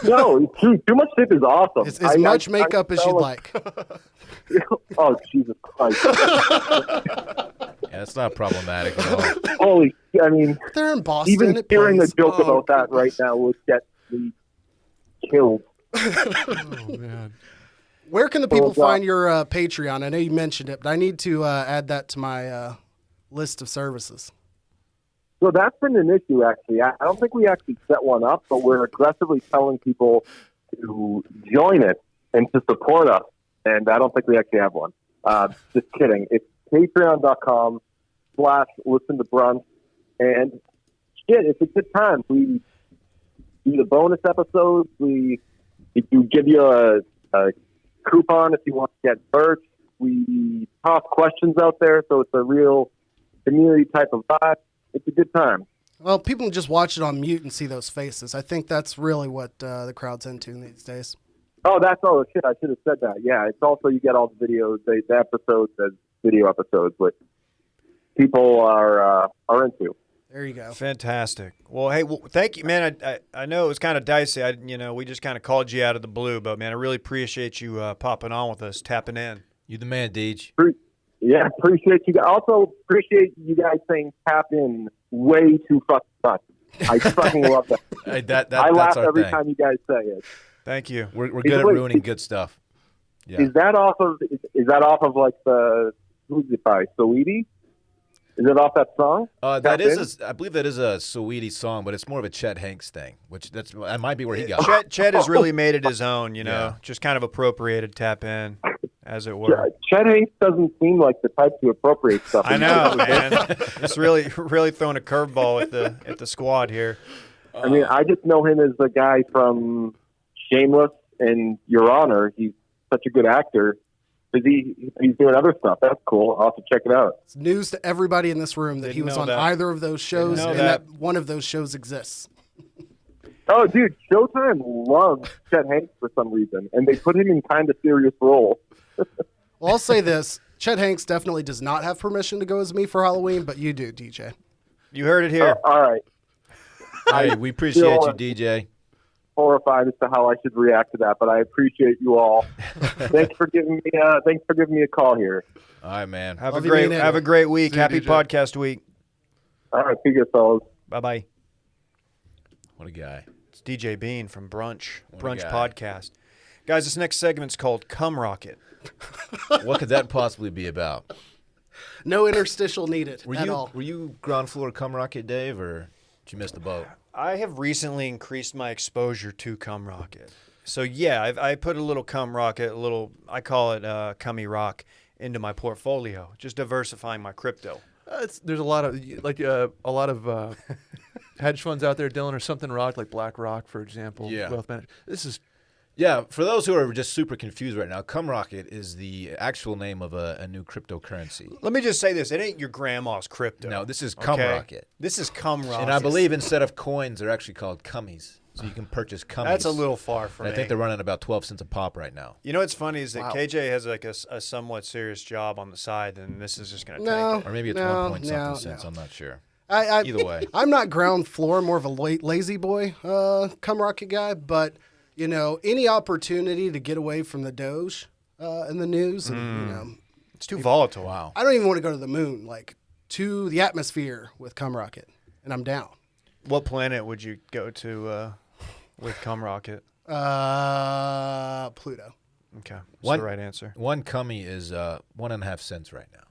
No, too much dip is awesome. As much makeup as you'd like. Oh, Jesus Christ. Yeah, it's not problematic at all. Holy, I mean, They're in Boston. even hearing a joke about that right now would get me killed. Oh, man. Where can the people find your Patreon? I know you mentioned it, but I need to add that to my list of services. So that's been an issue, actually. I don't think we actually set one up, but we're aggressively telling people to join it and to support us. And I don't think we actually have one. Just kidding. It's patreon.com/listen to brunch. And shit, it's a good time. We do the bonus episodes. We do give you a coupon if you want to get merch. We toss questions out there, so it's a real community type of vibe. It's a good time. Well, people can just watch it on mute and see those faces. I think that's really what the crowd's into these days. Oh, that's all. Shit, I should have said that. Yeah, it's also you get all the videos, the episodes as video episodes, which people are into. There you go. Fantastic. Well, hey, thank you, man. I know it was kind of dicey. We just kind of called you out of the blue, but man, I really appreciate you popping on with us, tapping in. You the man, Deej. Yeah, appreciate you guys. Also appreciate you guys saying tap in way too fucking much. I fucking love that. Hey, I laugh that's our every thing. time you guys say it. Thank you. We're good at ruining good stuff. Yeah. Is that off of like the who's it by Saweetie? Is it off that song? I believe that is a Saweetie song, but it's more of a Chet Hanks thing, that might be where he got it. Chet has really made it his own, just kind of appropriated tap in, as it were. Chet Hanks doesn't seem like the type to appropriate stuff. I know, man. It's really throwing a curveball at the squad here. I mean, I just know him as the guy from Shameless in your honor. He's such a good actor. He's doing other stuff. That's cool. I'll have to check it out. It's news to everybody in this room that he was on either of those shows and that one of those shows exists. Oh, dude, Showtime loves Chet Hanks for some reason, and they put him in kind of serious role. Well, I'll say this. Chet Hanks definitely does not have permission to go as me for Halloween, but you do, DJ. You heard it here. All right. Hey, we appreciate you, DJ. Horrified as to how I should react to that, but I appreciate you all. Thanks for giving me a call here. All right, man. Have a great week. Happy DJ. podcast week. All right, see you guys, fellas. Bye-bye. What a guy. It's DJ Bean from Brunch What a guy. Podcast. Guys, this next segment's called Cum Rocket. What could that possibly be about? No interstitial needed at all. Were you ground floor Cum Rocket, Dave, or did you miss the boat? I have recently increased my exposure to Cum Rocket. So, yeah, I put a little Cum Rocket, I call it Cummy Rock, into my portfolio, just diversifying my crypto. There's a lot of hedge funds out there, Dillon, or something rock like BlackRock, for example. Yeah. Wealth management. Yeah, for those who are just super confused right now, Cum Rocket is the actual name of a new cryptocurrency. Let me just say this. It ain't your grandma's crypto. No, this is Cum Rocket. This is Cum Rocket. And I believe instead of coins, they're actually called cummies. So you can purchase cummies. That's a little far for And me. I think they're running about 12 cents a pop right now. You know what's funny is that Wow. KJ has like a somewhat serious job on the side, and this is just going to No. tank it. Or maybe it's 1 point something cents. I'm not sure. Either way. I'm not ground floor, more of a lazy boy Cum Rocket guy, but any opportunity to get away from the Doge in the news, and It's too volatile. Wow. I don't even want to go to the moon, like to the atmosphere with Cum Rocket, and I'm down. What planet would you go to with Cum Rocket? Pluto. Okay, that's What? the right answer. One cummy is 1.5 cents right now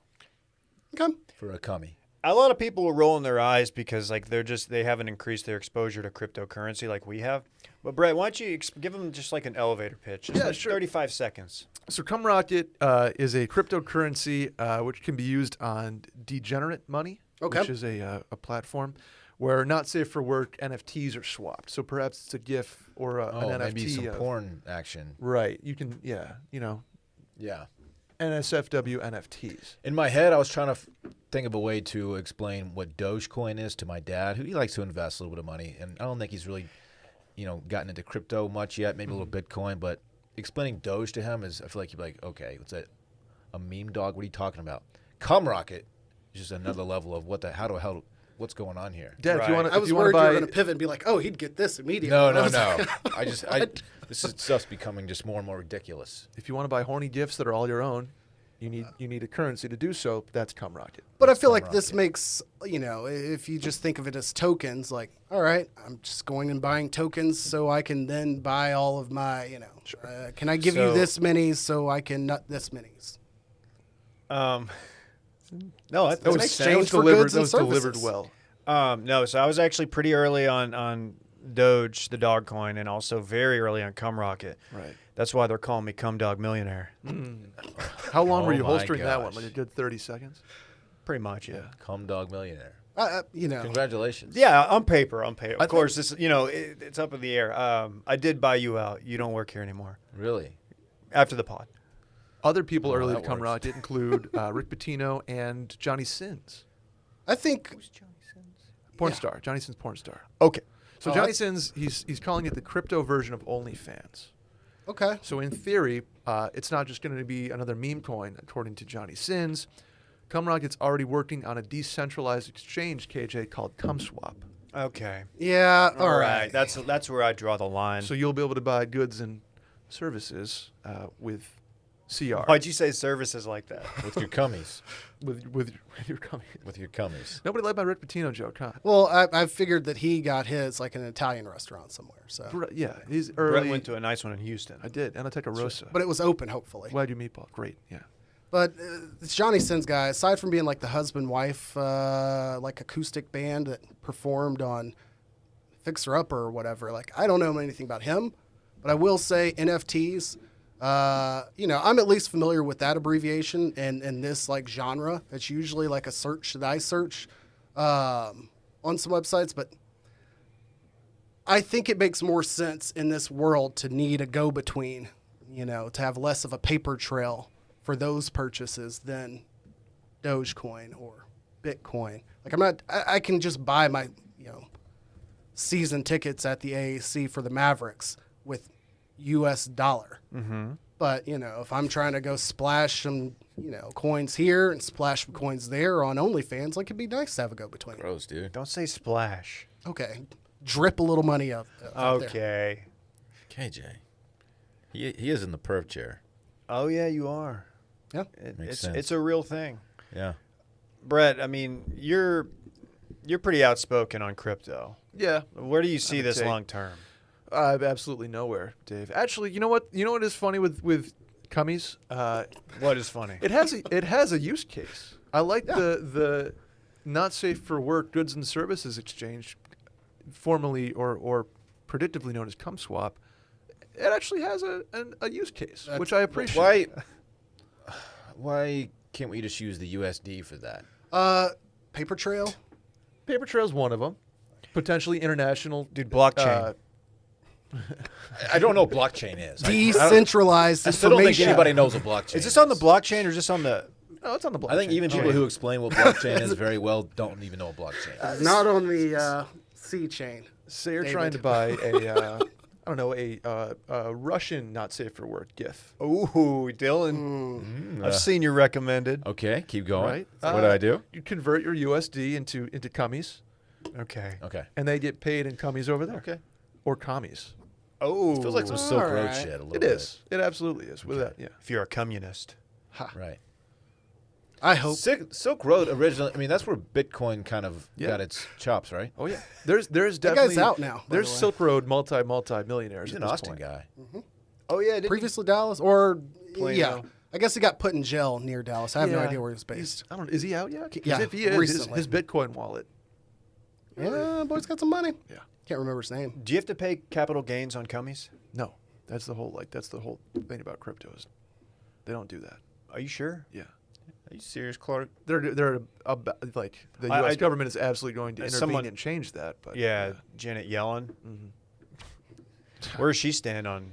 Okay. for a cummy. A lot of people are rolling their eyes because like they haven't increased their exposure to cryptocurrency like we have. But Brett, why don't you give them just like an elevator pitch? Just Yeah, like sure. 35 seconds. So Cum Rocket is a cryptocurrency which can be used on Degenerate Money, Okay. which is a platform where not safe for work NFTs are swapped. So perhaps it's a GIF or an NFT. Maybe some of- porn action. Right. You can, Yeah. NSFW NFTs. In my head, I was trying to think of a way to explain what Dogecoin is to my dad, who he likes to invest a little bit of money, and I don't think he's really, gotten into crypto much yet. Maybe a little Bitcoin, but explaining Doge to him is, I feel like he'd be like, okay, what's that? A meme dog? What are you talking about? Cum Rocket is just another level of what's going on here? Dad, if you Right. want I was to worried you buy, were going to pivot and be like, oh, he'd get this immediately. No. I was like, This is stuff's becoming just more and more ridiculous. if you want to buy horny gifts that are all your own, you need a currency to do so. That's Cum Rocket. But I feel Cum like this Rocket. makes, if you just think of it as tokens, like, all right, I'm just going and buying tokens so I can then buy all of my, can I give you So- this many so I can nut this many's? No, that makes sense. exchange for goods and delivered services. well. No, so I was actually pretty early on Doge, the dog coin, and also very early on Cum Rocket. Right. That's why they're calling me Cum Dog Millionaire. How long were Oh you my holstering that one? gosh. Like a good 30 seconds? Pretty much, yeah. Cum Dog Millionaire. Congratulations. Yeah, on paper. Of think- course, this it's up in the air. I did buy you out. You don't work here anymore. Really? After the pod. Other people Oh, early that to Cum works. Rocket include Rick Pitino and Johnny Sins. I think, Porn Yeah. star. Johnny Sins porn star. Okay. So Oh, Johnny that's- Sins, he's calling it the crypto version of OnlyFans. okay. So in theory, it's not just going to be another meme coin, according to Johnny Sins. Cum Rocket's already working on a decentralized exchange, KJ, called CumSwap. Okay. Yeah, All right. That's where I draw the line. So you'll be able to buy goods and services with CR. Why'd you say services like that? With your cummies. With your coming. With your cummies. Nobody liked my Rick Pitino joke, huh? Well, I figured that he got his like an Italian restaurant somewhere. So, Yeah, he's Brett early. went to a nice one in Houston. I did, Anateca Rosa. but it was open, hopefully. Glad you meatball. Great, yeah. But this Johnny Sins guy, aside from being like the husband-wife, like acoustic band that performed on Fixer Upper or whatever, like I don't know anything about him, but I will say NFTs. I'm at least familiar with that abbreviation and this like genre. It's usually like a search that I search on some websites, but I think it makes more sense in this world to need a go-between, to have less of a paper trail for those purchases than Dogecoin or Bitcoin. Like I can just buy my, season tickets at the AAC for the Mavericks with US dollar. Mm-hmm. But, if I'm trying to go splash some, coins here and splash some coins there on OnlyFans, like it'd be nice to have a go-between. Gross, dude. Don't say splash. Okay. Drip a little money up. Out there. Okay. KJ. He is in the perv chair. Oh yeah, you are. Yeah. Makes sense. It's a real thing. Yeah. Brett, I mean, you're pretty outspoken on crypto. Yeah. Where do you see this say- long term? Absolutely nowhere, Dave. Actually, you know what? You know what is funny with Cummies? What is funny? It has a use case. I like the not safe for work goods and services exchange, formerly or predictively known as CumSwap. It actually has a use case, which I appreciate. Why can't we just use the USD for that? Paper trail. Paper Trail's one of them. Potentially international. Dude, blockchain. I don't know what blockchain is. Decentralized I still don't think information. anybody knows what blockchain is this on the blockchain or is this on the? No, it's on the blockchain. I think even people who explain what blockchain is very well don't even know what blockchain is. Not on the C chain. Say you're David. trying to buy a, I don't know, a Russian not safe for work GIF. Ooh, Dillon. I've seen you recommended. Okay, keep going. Right. What do I do? You convert your USD into Cummies, Okay. Okay. and they get paid in Cummies over there. Okay. Or commies. Oh, Feels like some Silk Road Alright. shit a little It bit. is. It absolutely is. With that, yeah. if you're a communist. Right. I hope. Silk Road originally, I mean, that's where Bitcoin kind of Yeah. got its chops, right? Oh yeah. There's That definitely guy's out now. by There's the way. Silk Road multi-millionaires. He's at an this Austin point. guy. Oh yeah, didn't Previously Dallas or Plano. I guess he got put in jail near Dallas. I have no Yeah. idea where he's based. I don't. Is he out yet? 'Cause Yeah, if he is, recently. his Bitcoin wallet. Yeah, boy's got some money. Yeah. Can't remember his name. Do you have to pay capital gains on cummies? No, that's the whole thing about cryptos. They don't do that. Are you sure? Yeah. Are you serious, Clark? They're like the I- U.S. government is absolutely going to as intervene someone- and change that. But Yeah, Janet Yellen. Where does she stand on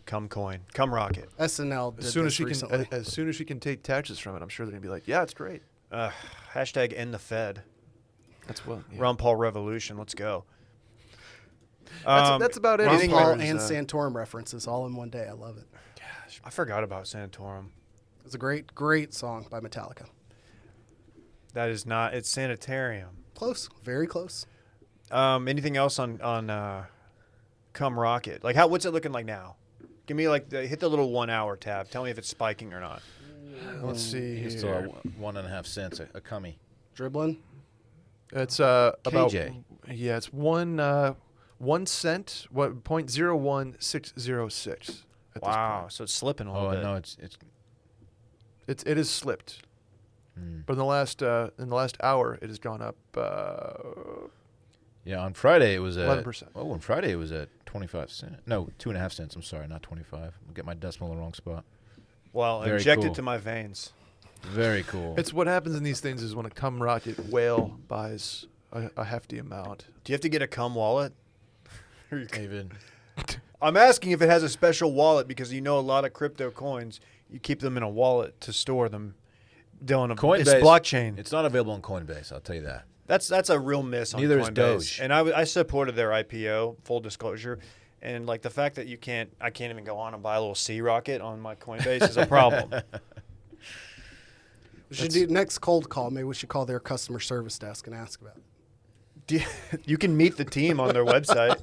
Cum Rocket? SNL did as soon as this she recently. can, as soon as she can take taxes from it, I'm sure they're gonna be like, yeah, it's great. Hashtag end the Fed. That's well. Yeah. Ron Paul revolution. Let's go. That's about it. Ron as Paul far and as, Santorum references all in one day. I love it. I forgot about Santorum. It's a great, great song by Metallica. That is not. It's Sanitarium. Close, very close. Anything else on Cum Rocket? Like what's it looking like now? Give me hit the little 1 hour tab. Tell me if it's spiking or not. Let's see He's still here. at 1.5 cents a cummy. Dribbling. It's about KJ. Yeah, it's 1 cent. What 0.01606. At Wow, so it's slipping a little Oh bit. no, it's It is slipped, but in the last hour, it has gone up. yeah. On Friday it was at 11%. Oh, on Friday it was at 25 cents. No, 2.5 cents. I'm sorry, not 25. I'll get my decimal in the wrong spot. Well, Very inject cool. it to my veins. Very cool. It's what happens in these things is when a Cum Rocket whale buys a hefty amount. Do you have to get a cum wallet? David. I'm asking if it has a special wallet because a lot of crypto coins, you keep them in a wallet to store them. Dylan, Coinbase. it's blockchain. It's not available on Coinbase. I'll tell you that. That's a real miss on Neither is Coinbase. Doge. And I supported their IPO, full disclosure. And the fact that I can't even go on and buy a little Sea Rocket on my Coinbase is a problem. We should do next cold call. Maybe we should call their customer service desk and ask about it. You can meet the team on their website.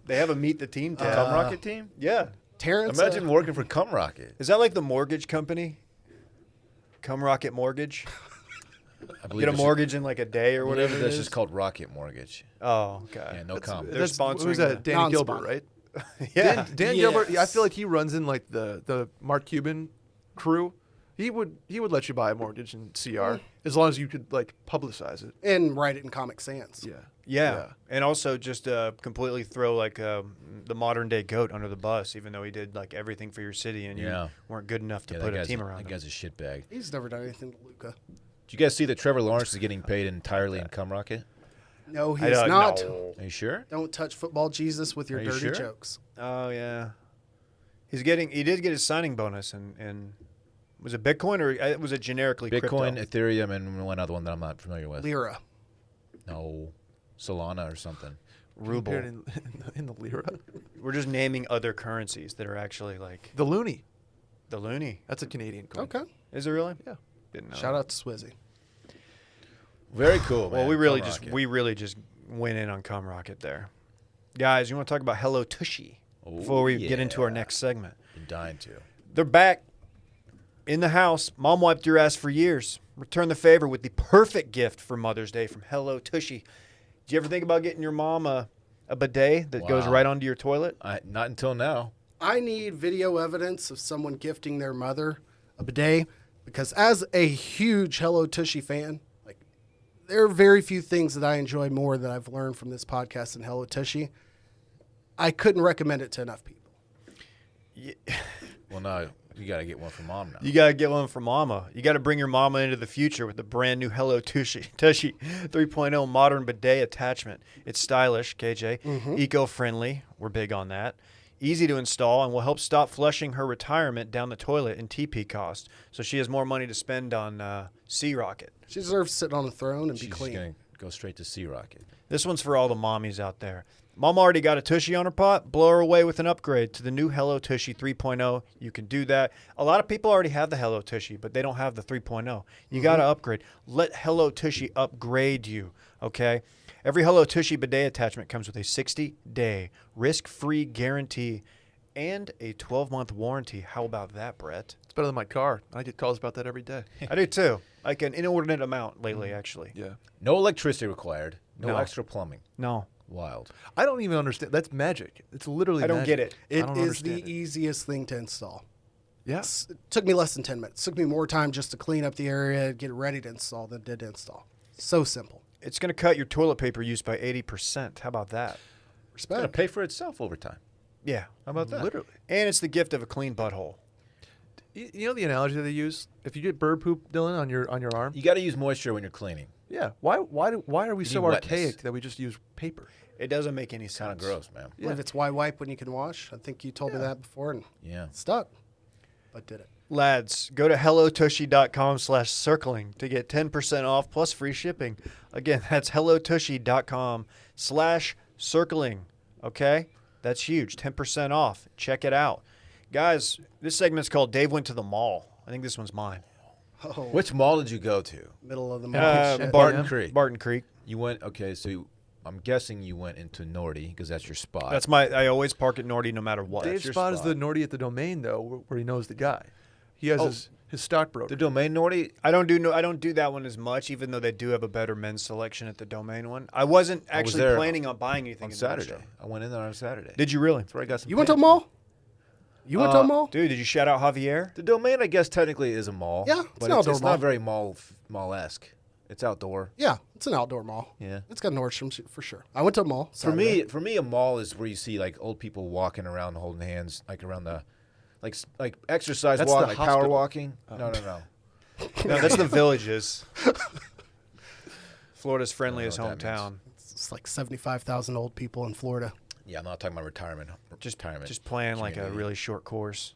They have a meet the team tab. Cum Rocket team? Yeah. Terrence, Imagine working for Cum Rocket. Is that like the mortgage company? Cum Rocket Mortgage? I believe Get a it's- mortgage in a day or I believe whatever it This is? is called Rocket Mortgage. Oh, okay. Yeah, no cum. They're What was sponsoring that? the- Danny Gilbert, Non-spon. right? Yeah. Dan Yes. Gilbert. I feel like he runs in like the Mark Cuban crew. He would let you buy a mortgage in CR as long as you could publicize it. and write it in Comic Sans. Yeah. Yeah. And also just completely throw the modern day GOAT under the bus, even though he did everything for your city and Yeah. you weren't good enough to Yeah, put that a guy's team around That him. guy's a shitbag. He's never done anything to Luca. Did you guys see that Trevor Lawrence is getting paid entirely in Cum Rocket? No, he is not. No. Are you sure? Don't touch football Jesus with your Are you dirty sure? jokes. Oh yeah, he did get his signing bonus, and was it Bitcoin or was it generically Bitcoin, crypto? Ethereum, and one other one that I'm not familiar with. Lira. No, Solana or something. Ruble. in the lira. We're just naming other currencies that are actually like The loonie. the loonie. That's a Canadian coin. Okay. Is it really? Yeah. Didn't know. Shout out to Swizzy. Very cool, man. Well, we Cum really Rocket. just went in on Cum Rocket there, guys. You want to talk about Hello Tushy before we get into our yeah. next segment? Been dying to. They're back in the house. Mom wiped your ass for years. Return the favor with the perfect gift for Mother's Day from Hello Tushy. Did you ever think about getting your mom a bidet that goes Wow. right onto your toilet? Not until now. I need video evidence of someone gifting their mother a bidet because as a huge Hello Tushy fan, like there are very few things that I enjoy more that I've learned from this podcast than Hello Tushy. I couldn't recommend it to enough people. Well, no, you got to get one for mom now. You got to get one for mama. You got to bring your mama into the future with the brand new Hello Tushy 3.0 modern bidet attachment. It's stylish, KJ, eco-friendly. We're big on that. Easy to install and will help stop flushing her retirement down the toilet in TP cost. So she has more money to spend on Sea Rocket. She deserves to sit on a throne and She's be clean. going to go straight to Sea Rocket. This one's for all the mommies out there. Mom already got a Tushy on her pot. Blow her away with an upgrade to the new Hello Tushy 3.0. You can do that. A lot of people already have the Hello Tushy, but they don't have the 3.0. You got to upgrade. Let Hello Tushy upgrade you, okay? Every Hello Tushy bidet attachment comes with a 60-day risk-free guarantee and a 12-month warranty. How about that, Brett? It's better than my car. I get calls about that every day. I do too. Like an inordinate amount lately, actually. Yeah. No electricity required. No, No. extra plumbing. No. Wild. I don't even understand. That's magic. It's literally I don't magic. get it. It I don't is understand the it. easiest thing to install. Yes. It took me less than 10 minutes. It took me more time just to clean up the area, get it ready to install than it did to install. So simple. It's going to cut your toilet paper use by 80%. How about that? It's going to Respect. pay for itself over time. Yeah. How about that? Literally. And it's the gift of a clean butthole. You know the analogy that they use? If you get bird poop, Dylan, on your arm. You got to use moisture when you're cleaning. Yeah. Why are we You so need wetness. archaic that we just use paper? It doesn't make any It's kind of sense. gross, man. What if it's why wipe when you can wash? I think you told me that before and Yeah. it stuck, but did it. Lads, go to hellotushy.com/circling to get 10% off plus free shipping. Again, that's hellotushy.com/circling. Okay? That's huge. 10% off. Check it out. Guys, this segment's called Dave Went to the Mall. I think this one's mine. Oh, Which mall did you go to? middle of the market shit. Barton Yeah. Creek. Barton Creek. You went, okay, so I'm guessing you went into Nordy because that's your spot. That's I always park at Nordy no matter what. Dave's your spot is spot. the Nordy at the domain, though, where he knows the guy. He has Oh. his stockbroker. the domain Nordy. I don't do that one as much, even though they do have a better men's selection at the Domain one. I wasn't actually there planning on buying anything on at Saturday. Nordstrom. I went in there on Saturday. Did you really? That's where I got some. You went to a pants. mall? You went to a mall? Dude, did you shout out Javier? The domain, I guess, technically is a mall. Yeah, it's but an outdoor it's mall. not very mall-esque. It's outdoor. Yeah, it's an outdoor mall. Yeah. It's got Nordstrom's for sure. I went to a mall. For Saturday. me, a mall is where you see like old people walking around holding hands, like around the, like exercise That's walk, the like power hospital. walking. No. No, that's the Villages. Florida's friendliest I don't know what that hometown. It's like 75,000 old people in Florida. Yeah, I'm not talking about retirement. Just playing like a community. really short course.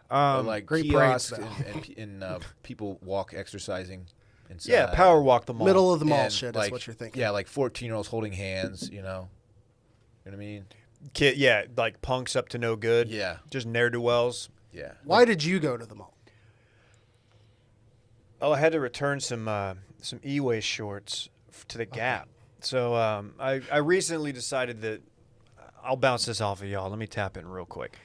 But like great parades, kiosks and people walk exercising. Inside. Yeah, power walk the mall. Middle of the mall And, shit like, is what you're thinking. Yeah, like 14-year-olds holding hands. You know what I mean? Kid, yeah, like punks up to no good. Yeah. Just ne'er-do-wells. Yeah. Why did you go to the mall? Oh, I had to return some e-waste shorts to the Gap. So I recently decided that I'll bounce this off of y'all. Let me tap in real quick.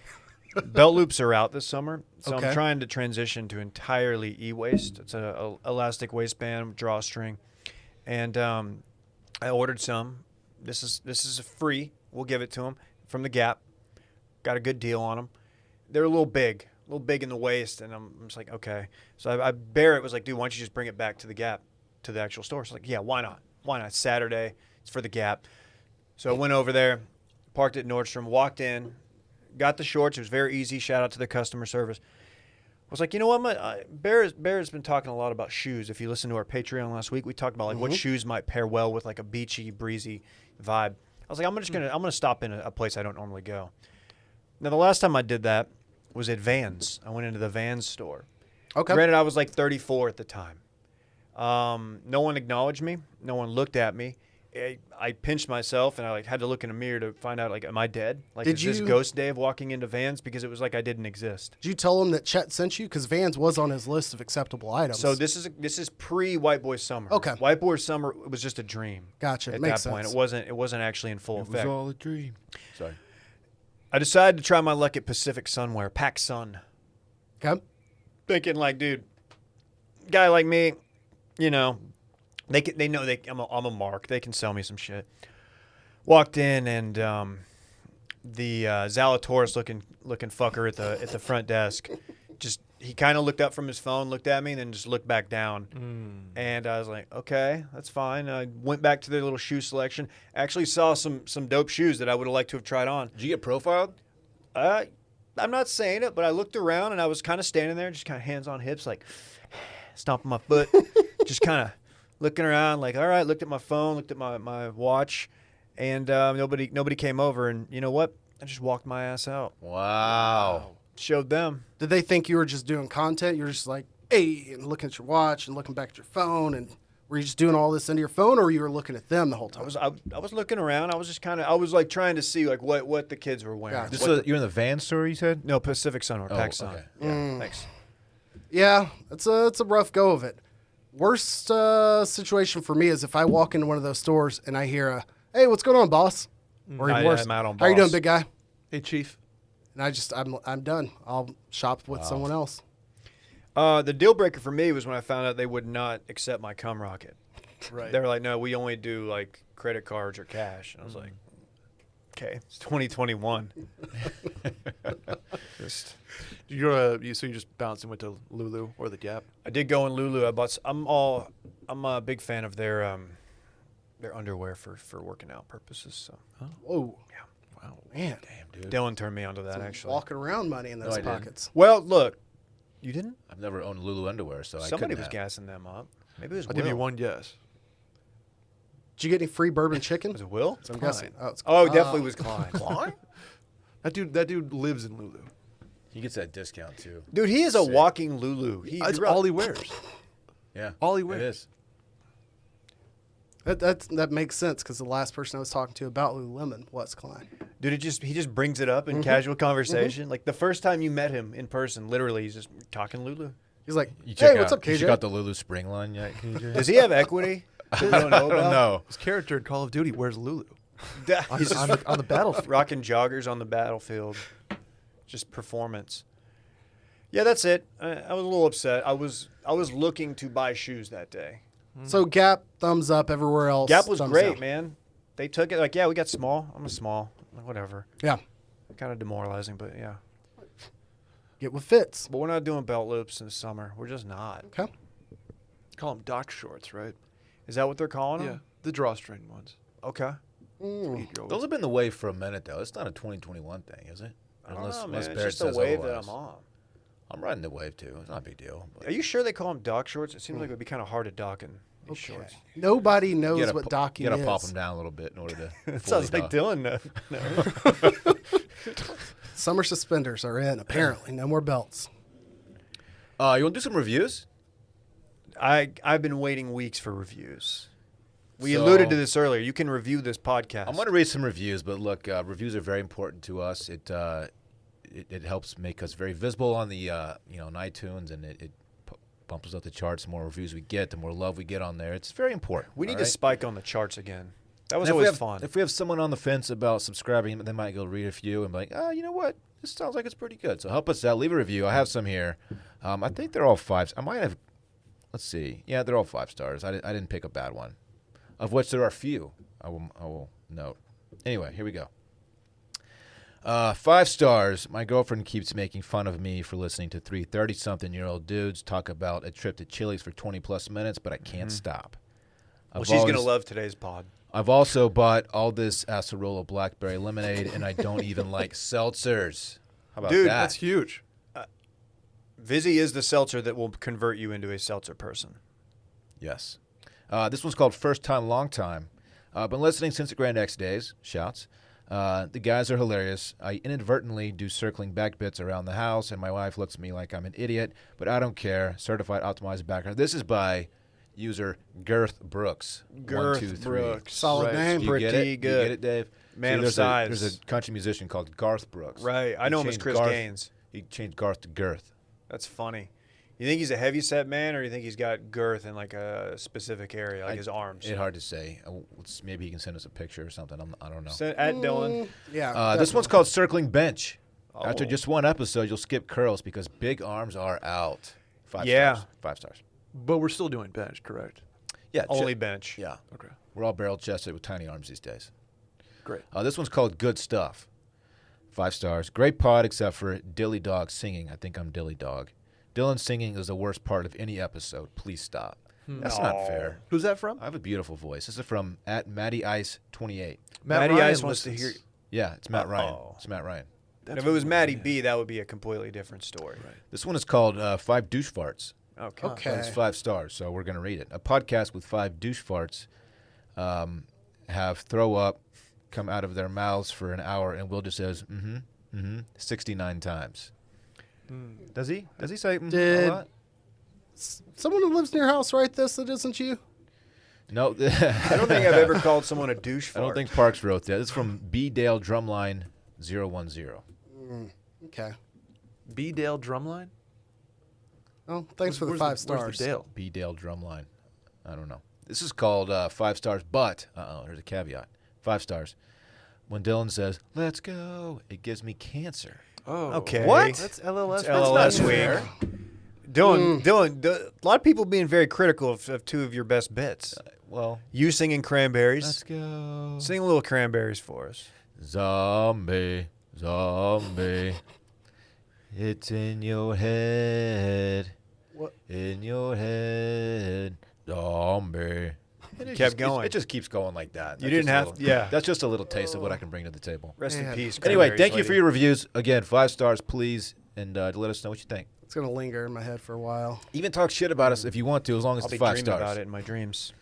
Belt loops are out this summer, so Okay. I'm trying to transition to entirely e-waste. It's a elastic waistband drawstring, and I ordered some. This is free. We'll give it to them from the Gap. Got a good deal on them. They're a little big in the waist, and I'm just like, okay. So I Barrett was like, dude, why don't you just bring it back to the Gap, to the actual store? So I was like, yeah, why not? Why not? It's Saturday. It's for the Gap. So I went over there, parked at Nordstrom, walked in, got the shorts. It was very easy. Shout out to the customer service. was like, you know what, Bear's been talking a lot about shoes. If you listen to our Patreon last week, we talked about like what shoes might pair well with like a beachy, breezy vibe. I was like, I'm gonna stop in a place I don't normally go. Now the last time I did that was at Vans. I went into the Vans store. Okay. Granted, I was like 34 at the time. No one acknowledged me. No one looked at me. I pinched myself, and I like had to look in a mirror to find out, like, am I dead? Like, is this ghost Dave walking into Vans? Because it was like I didn't exist. Did you tell him that Chet sent you? Because Vans was on his list of acceptable items. So this is pre White Boy Summer. Okay. White Boy Summer was just a dream. Gotcha. At Makes that point, sense. it wasn't actually in full It was effect. all a dream. Sorry. I decided to try my luck at Pacific Sunwear, Pac Sun. Okay. Thinking like, dude, guy like me, you know, they know I'm a mark. They can sell me some shit. Walked in, and the Zalatoris looking fucker at the front desk, just he kind of looked up from his phone, looked at me, and then just looked back down. And I was like, okay, that's fine. I went back to their little shoe selection. Actually saw some dope shoes that I would have liked to have tried on. Did you get profiled? I'm not saying it, but I looked around, and I was kind of standing there, just kind of hands on hips, like stomping my foot, just kind of looking around, like, all right. Looked at my phone, looked at my watch, and nobody came over. And you know what? I just walked my ass out. Wow. Showed them. Did they think you were just doing content? You were just like, hey, and looking at your watch and looking back at your phone, and were you just doing all this into your phone, or you were looking at them the whole time? I was looking around. I was just I was like trying to see like what the kids were wearing. Gotcha. You're in the Van store, you said? No, Pacific Sun or Pac Sun. okay. Yeah, thanks. Yeah, it's a rough go of it. Worst situation for me is if I walk into one of those stores and I hear hey, what's going on, boss? Or even worse, I'm out on how you boss. doing, big guy? Hey, Chief. And I'm done. I'll shop with someone else. The deal breaker for me was when I found out they would not accept my Cum Rocket. Right. They were like, no, we only do like credit cards or cash. And I was like, okay, it's 2021. Just. So you just bounced and went to Lulu or the Gap? I did go in Lulu. I'm a big fan of their underwear for working out purposes. So Whoa, yeah, Wow. man. Damn, dude. Dylan turned me onto that actually. Walking around money in those I didn't. pockets. Well, look, you didn't. I've never owned Lulu underwear, so I Somebody couldn't was have. gassing them up. Maybe it was I'll Will. give you one guess. Did you get any free bourbon chicken? Was it Will? I'm guessing. Oh, it's Oh, it definitely was Klein. Klein? That dude lives in Lulu. He gets that discount, too. Dude, he is a Sick. walking Lulu. That's all he wears. Yeah. All he It wears. is. That makes sense because the last person I was talking to about Lululemon was Klein. Dude, he just brings it up in casual conversation. Like the first time you met him in person, literally, he's just talking Lulu. He's like, You hey, what's up, You KJ? check out the Lulu spring line yet, KJ? Does he have equity? that we don't know about? No. His character in Call of Duty wears Lulu He's on just the battlefield. rocking joggers on the battlefield. Just performance. Yeah, that's it. I was a little upset. I was looking to buy shoes that day. So Gap, thumbs up. Everywhere else, Gap was thumbs great, down. man. They took it like, yeah, we got small. I'm a small. Like, whatever. Yeah, Kind of demoralizing, but yeah. get what fits. But we're not doing belt loops in the summer. We're just not. Okay. Call them dock shorts, right? Is that what they're calling Yeah, them? the drawstring ones. Okay. 8-year-olds. Those have been the wave for a minute, though. It's not a 2021 thing, is it? I don't know, man. unless It's Barrett just a says wave otherwise. that I'm on. I'm riding the wave, too. It's not a big deal. Are you sure they call them dock shorts? It seems like it would be kind of hard to dock in these shorts. Nobody You knows gotta what po- docking You got to is. pop them down a little bit in order to. It fully sounds like dock. Dylan. No. Summer suspenders are in. Apparently, no more belts. You want to do some reviews? I've been waiting weeks for reviews. We So- alluded to this earlier. You can review this podcast. I'm going to read some reviews, but look, reviews are very important to us. It helps make us very visible on the on iTunes, and it bumps us up the charts. The more reviews we get, the more love we get on there. It's very important. We need all to right? spike on the charts again. That was And if we always have- fun. If we have someone on the fence about subscribing, they might go read a few and be like, oh, you know what? This sounds like it's pretty good. So help us out. Leave a review. I have some here. I think they're all 5. I might have. Let's see. Yeah, they're all 5 stars. I didn't pick a bad one, of which there are few. I will note. Anyway, here we go. 5 stars. My girlfriend keeps making fun of me for listening to 3 30-something-year-old dudes talk about a trip to Chili's for 20-plus minutes, but I can't stop. Well, she's going to love today's pod. I've also bought all this acerola blackberry lemonade, and I don't even like seltzers. How about Dude, that? That's huge. Vizzy is the seltzer that will convert you into a seltzer person. Yes. This one's called First Time, Long Time. Been listening since the Grand X days. Shouts. The guys are hilarious. I inadvertently do circling back bits around the house, and my wife looks at me like I'm an idiot, but I don't care. Certified optimized background. This is by user Girth Brooks. Girth 1, 2, 3. Brooks. Solid name. Do you get Pretty it? good. You get it, Dave? Man See, of size. There's a country musician called Garth Brooks. Right. I know him as Chris Gaines. He changed Garth to Girth. That's funny. You think he's a heavy set man, or you think he's got girth in like a specific area, like his arms? It's hard to say. Maybe he can send us a picture or something. I don't know. At Dillon. Yeah. This one's called Circling Bench. Oh. After just one episode, you'll skip curls because big arms are out. 5 Yeah. stars. 5 stars. But we're still doing bench, correct? Yeah. Only bench. Yeah. Okay. We're all barrel chested with tiny arms these days. Great. This one's called Good Stuff. 5 stars. Great pod except for Dilly Dog singing. I think I'm Dilly Dog. Dillon singing is the worst part of any episode. Please stop. That's not fair. Who's that from? I have a beautiful voice. This is from @MattyIce28. Matty Ryan Ice wants to listens. hear. Yeah, it's Matt Ryan. Uh-oh. It's Matt Ryan. If it was Matty B, that would be a completely different story. Right. This one is called 5 Douche Farts. Okay. Okay. It's 5 stars, so we're going to read it. A podcast with 5 douche farts have throw up come out of their mouths for an hour, and Will just says, 69 times. Does he? Does he say Did- a lot? Someone who lives near your house write this that isn't you? No. I don't think I've ever called someone a douche I fart. don't think Parks wrote that. It's from B. Dale Drumline 010. Okay. B. Dale Drumline? Oh, thanks for the Where's 5 stars. Where's the Dale? B. Dale Drumline. I don't know. This is called 5 stars, but, here's a caveat. 5 stars. When Dillon says, let's go, it gives me cancer. Oh. Okay. What? That's LLS. It's LLS not week. fair. Dylan, a lot of people being very critical of 2 of your best bits. Well, You singing Cranberries. let's go. Sing a little Cranberries for us. Zombie, zombie, it's in your head. What? In your head, zombie. And Kept going. It just keeps going like that. You That's didn't just a have- little- yeah. That's just a little taste of what I can bring to the table. Rest in Man. peace. Anyway, Cranberries thank you for lady. your reviews. Again, 5 stars, please, and let us know what you think. It's going to linger in my head for a while. Even talk shit about us if you want to, as long as I'll it's be 5 dreaming stars. about it in my dreams.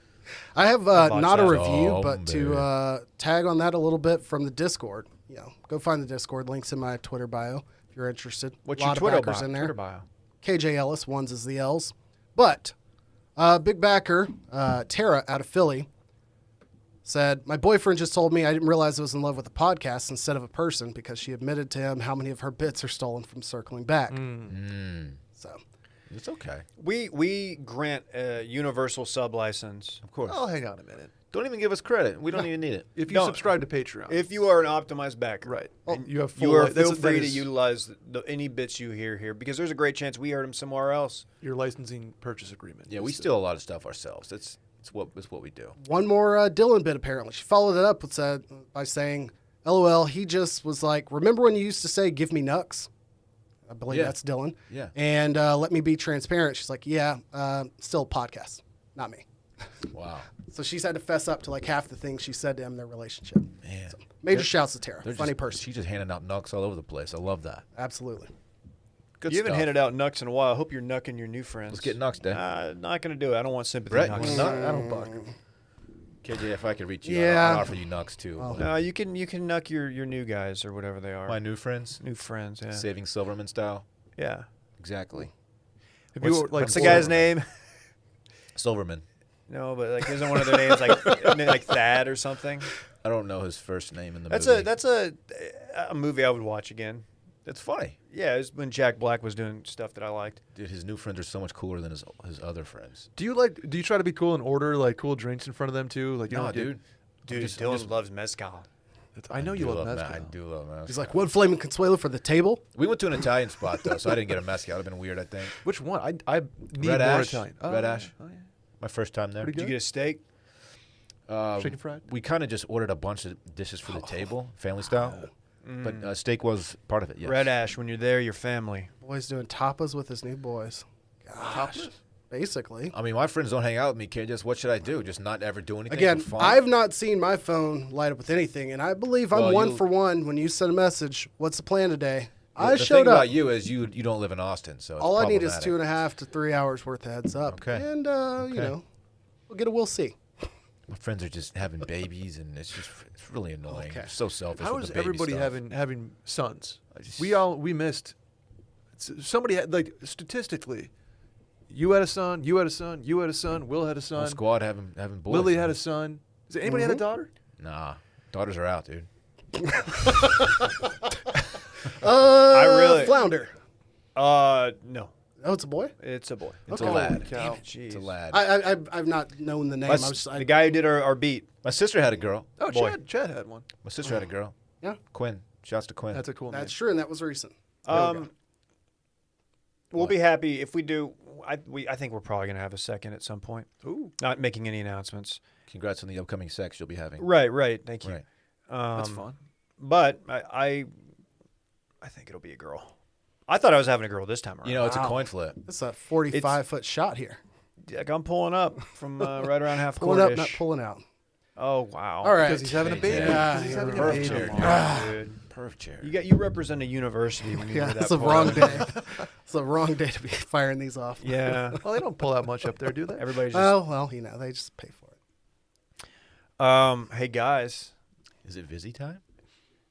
I have watch not a that. review, but Zombie. to tag on that a little bit from the Discord. You know, go find the Discord. Links in my Twitter bio if you're interested. What's a lot your of Twitter backers bio? in there. Twitter bio. KJ Ellis, ones is the L's. But big backer, Tara out of Philly, said, my boyfriend just told me I didn't realize I was in love with a podcast instead of a person because she admitted to him how many of her bits are stolen from circling back. So It's okay. We grant a universal sub license. Of course. Oh, hang on a minute. Don't even give us credit. We don't even need it. If you No. subscribe to Patreon, If you are an optimized backer, right, and you have full. you are that's- feel that free to is utilize any bits you hear here because there's a great chance we heard them somewhere else. your licensing purchase agreement. Yeah, we Is- steal a lot of stuff ourselves. It's what we do. one more Dillon bit, apparently. She followed it up with by saying, LOL, he just was like, remember when you used to say, give me nucks? I believe Yeah. that's Dillon. Yeah. And let me be transparent. She's like, yeah, still a podcast, not me. Wow. So she's had to fess up to like half the things she said to him in their relationship. Man. So, major shouts to Tara. They're Funny just- person. She's just handing out nucks all over the place. I love that. Absolutely. Good You stuff. haven't handed out nucks in a while. I hope you're nucking your new friends. Let's get nucks, Dave. Not going to do it. I don't want sympathy Brett, nucks. you want a nut? I don't buck. KJ, if I could reach you, Yeah. I'd offer you nucks too. Oh. but No, you can nuck your new guys or whatever they are. My new friends, New friends, yeah. Saving Silverman style. Yeah. Exactly. If What's- you were, like, What's the born- guy's name? Silverman. No, but like isn't one of their names like Thad or something? I don't know his first name in the That's movie. that's a movie I would watch again. It's funny. Yeah, it was when Jack Black was doing stuff that I liked. Dude, his new friends are so much cooler than his other friends. Do you try to be cool and order like cool drinks in front of them too? Like you No, don't get- dude. Dude, I'm Dylan loves mezcal. I know you do love Ma- mezcal. I do love mezcal. He's like, one flaming consuelo for the table? We went to an Italian spot though, so I didn't get a mezcal. That would have been weird, I think. Which one? I need Red more Ash. Italian. Red yeah. Ash. Oh, yeah. My first time there. Pretty Did you get a steak? Chicken fried? We kind of just ordered a bunch of dishes for the table, family style. But steak was part of it, yes. Red Ash. When you're there, your family. Boy's doing tapas with his new boys. Gosh. Basically. I mean, my friends don't hang out with me, kid. Just what should I do? Just not ever do anything Again, for fun? I've not seen my phone light up with anything, and I believe I'm Well, one you- for one when you send a message, what's the plan today? I the showed thing up. about you is you don't live in Austin, so it's All I need is problematic. 2.5 to 3 hours worth of heads up. Okay. And, you know, we'll see. My friends are just having babies, and it's really annoying. Okay. It's so selfish. How with is the baby everybody stuff. having sons? just- We missed. Somebody had, like, statistically, you had a son, you had a son, you had a son, Will had a Whole son, squad having boys. Lily had man. a son. Is anybody had a daughter? Nah, daughters are out, dude. Flounder. No, Oh, it's a boy? it's a boy. It's Okay. a lad. Cow. Jeez. It's a lad. I've not known the name. The guy who did our beat. My sister had a girl. Oh, Boy. Chad had one. My sister had a girl. Yeah. Quinn. Shouts to Quinn. That's a cool name. That's true, and that was recent. We'll be happy if we do. I think we're probably gonna have a second at some point. Ooh, Not making any announcements. Congrats on the upcoming sex you'll be having. Right. Thank you. Right. that's fun. But I think it'll be a girl. I thought I was having a girl this time around. You know, it's a Wow. coin flip. That's a 45-foot shot here. Like I'm pulling up from right around half Pulling up, court-ish. not pulling out. Oh wow. All right. Because he's having a baby. Yeah, He's yeah, having a yeah. baby. Chair, Dude. Perf chair. You represent a university when you Yeah, do that. it's a pull. wrong day. It's a wrong day to be firing these off. Yeah. Well, they don't pull out much up there, do they? Everybody's just. Well, you know, they just pay for it. Hey guys. Is it Vizzy time?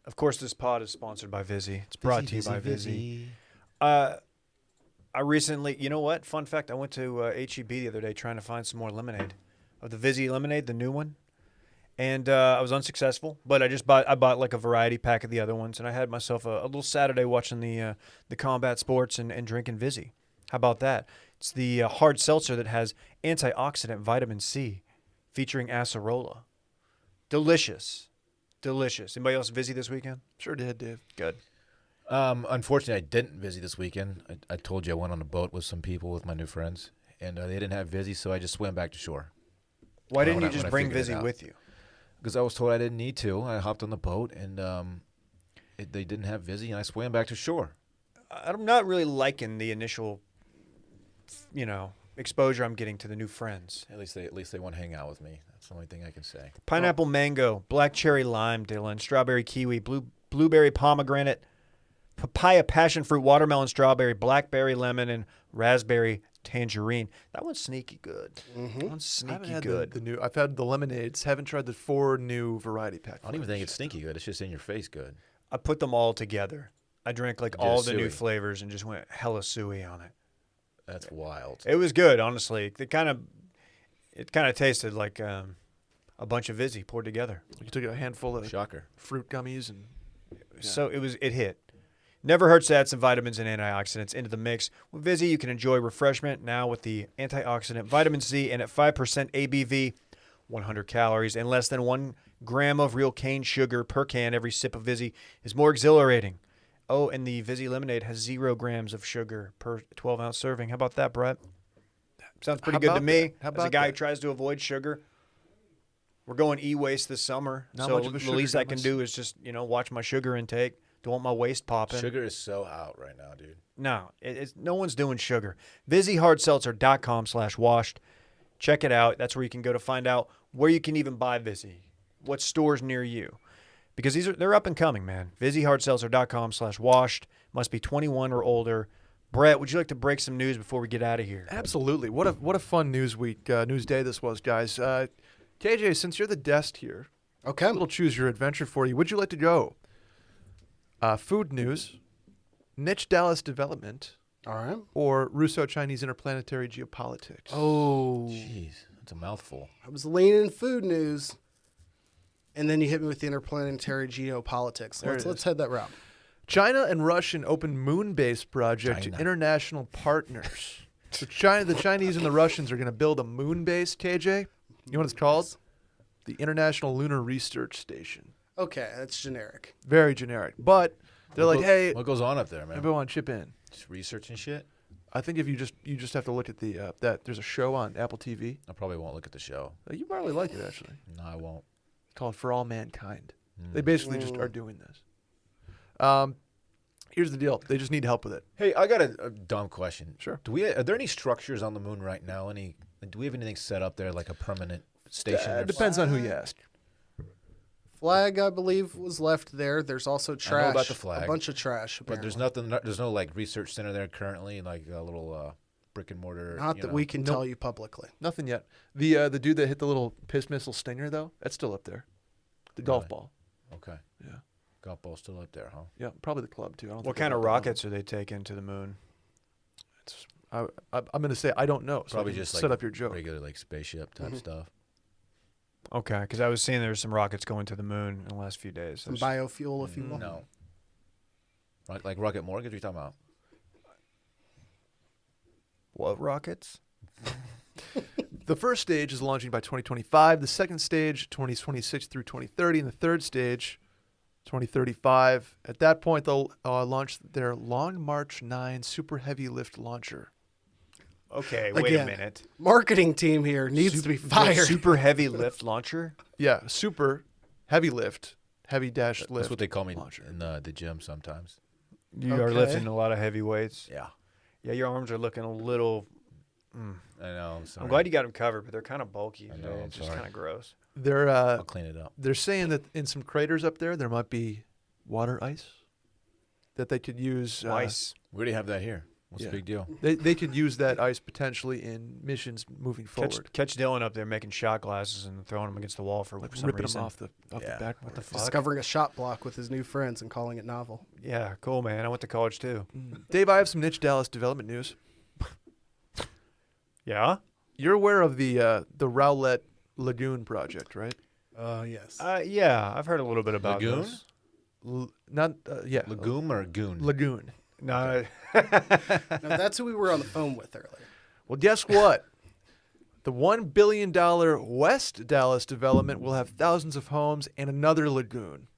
Of course, this pod is sponsored by Vizzy. It's brought to you by Vizzy. Vizzy. I recently, you know what? Fun fact: I went to HEB the other day trying to find some more lemonade, of the Vizzy lemonade, the new one, and I was unsuccessful. But I bought like a variety pack of the other ones, and I had myself a little Saturday watching the combat sports and drinking Vizzy. How about that? It's the hard seltzer that has antioxidant vitamin C, featuring acerola. Delicious. Anybody else Vizzy this weekend? Sure did, Dave. Good. Unfortunately, I didn't Vizzy this weekend. I told you I went on a boat with some people, with my new friends, and they didn't have Vizzy, so I just swam back to shore. Why didn't when you I- just when I bring figured it Vizzy out. with you? Because I was told I didn't need to. I hopped on the boat, and they didn't have Vizzy, and I swam back to shore. I'm not really liking the initial, exposure I'm getting to the new friends. At least they want to hang out with me. That's the only thing I can say. Pineapple mango, black cherry lime, Dillon, strawberry kiwi, blueberry pomegranate, papaya passion fruit, watermelon strawberry, blackberry lemon, and raspberry tangerine. That one's sneaky good. That one's I haven't sneaky had good. the new. I've had the lemonades. Haven't tried the 4 new variety pack. I don't even think it's stinky good. It's just in your face good. I put them all together. I drank like You did all a the new suey. flavors and just went hella suey on it. That's wild. It was good, honestly. It kind of tasted like a bunch of Vizzy poured together. You took a handful of Shocker. fruit gummies and So it hit. Never hurts to add some vitamins and antioxidants into the mix. With Vizzy, you can enjoy refreshment now with the antioxidant vitamin C, and at 5% ABV, 100 calories, and less than 1 gram of real cane sugar per can. Every sip of Vizzy is more exhilarating. Oh, and the Vizzy lemonade has 0 grams of sugar per 12-ounce serving. How about that, Brett? Sounds pretty How good to about me. that? How As a about guy who that? tries to avoid sugar. We're going e-waste this summer, Not so much of a the sugar least I can guy do is just watch my sugar intake. Don't want my waist popping. Sugar is so out right now, dude. No, it's no one's doing sugar. VizzyHardSeltzer.com/washed. Check it out. That's where you can go to find out where you can even buy Vizzy, what stores near you, because they're up and coming, man. VizzyHardSeltzer.com/washed. Must be 21 or older. Brett, would you like to break some news before we get out of here? absolutely. What a fun news week, news day this was, guys. KJ, since you're the guest here, Okay. a little choose your adventure for you. Would you like to go? Food news, niche Dallas development, All right. or Russo-Chinese interplanetary geopolitics? Oh, Jeez, that's a mouthful. I was leaning food news, and then you hit me with the interplanetary geopolitics. There it Let's is. head that route. China and Russian open moon base project to China. international partners. So the Chinese and the Russians are going to build a moon base, KJ. You know what it's called? The International Lunar Research Station. Okay, that's generic. Very generic. But they're like, hey, What goes on up there, man? everyone chip in. Just research and shit? I think if you just have to look at the that there's a show on Apple TV. I probably won't look at the show. You probably like it actually. No, I won't. It's called For All Mankind. Mm. They basically just are doing this. Here's the deal. They just need help with it. Hey, I got a dumb question. Sure. Are there any structures on the moon right now? Do we have anything set up there, like a permanent station? It depends on who you ask. Flag, I believe, was left there. There's also trash. I know about the flag, a bunch of trash. but there's apparently. nothing. There's no like research center there currently, like a little brick and mortar. Not that we can Nope. tell you publicly. Nothing yet. The dude that hit the little piss missile stinger though, that's still up there. The golf Really? ball. Okay. Yeah. Golf ball's still up there, huh? Yeah, probably the club too. I don't What think kind they of got the rockets are they taking to the moon? one. I'm going to say I don't know. So Probably I can just set like up your joke. regular like spaceship type Mhm. stuff. Okay, because I was seeing there were some rockets going to the moon in the last few days. Some biofuel, if you will. No. Like Rocket Mortgage? What are you talking about? What rockets? The first stage is launching by 2025. The second stage, 2026 through 2030. And the third stage, 2035. At that point, they'll launch their Long March 9 super heavy lift launcher. Okay, wait a Again. minute. Marketing team here needs to be fired. Super heavy lift launcher? Yeah, super heavy lift, heavy dash lift. That's what they call me launcher. in the gym sometimes. You are Okay. lifting a lot of heavy weights. Yeah. Yeah, your arms are looking a little. I know. I'm, sorry. I'm glad you got them covered, but they're kind of bulky. I know, Today. I'm It's just sorry. kind of gross. They're clean it up. they're saying that in some craters up there might be water ice that they could use. Nice. We already have that here. What's Yeah. the big deal? They could use that ice potentially in missions moving forward. Catch Dillon up there making shot glasses and throwing them against the wall for Like some ripping reason. them off the Yeah. back. What the fuck? Discovering a shot block with his new friends and calling it novel. Yeah, cool, man. I went to college too. Dave, I have some niche Dallas development news. Yeah? You're aware of the Rowlett Lagoon project, right? Yes. Yeah, I've heard a little bit about Lagoon? this. Yeah, Legume or goon? Lagoon. No, No, that's who we were on the phone with earlier. Well, guess what? The $1 billion West Dallas development will have thousands of homes and another lagoon.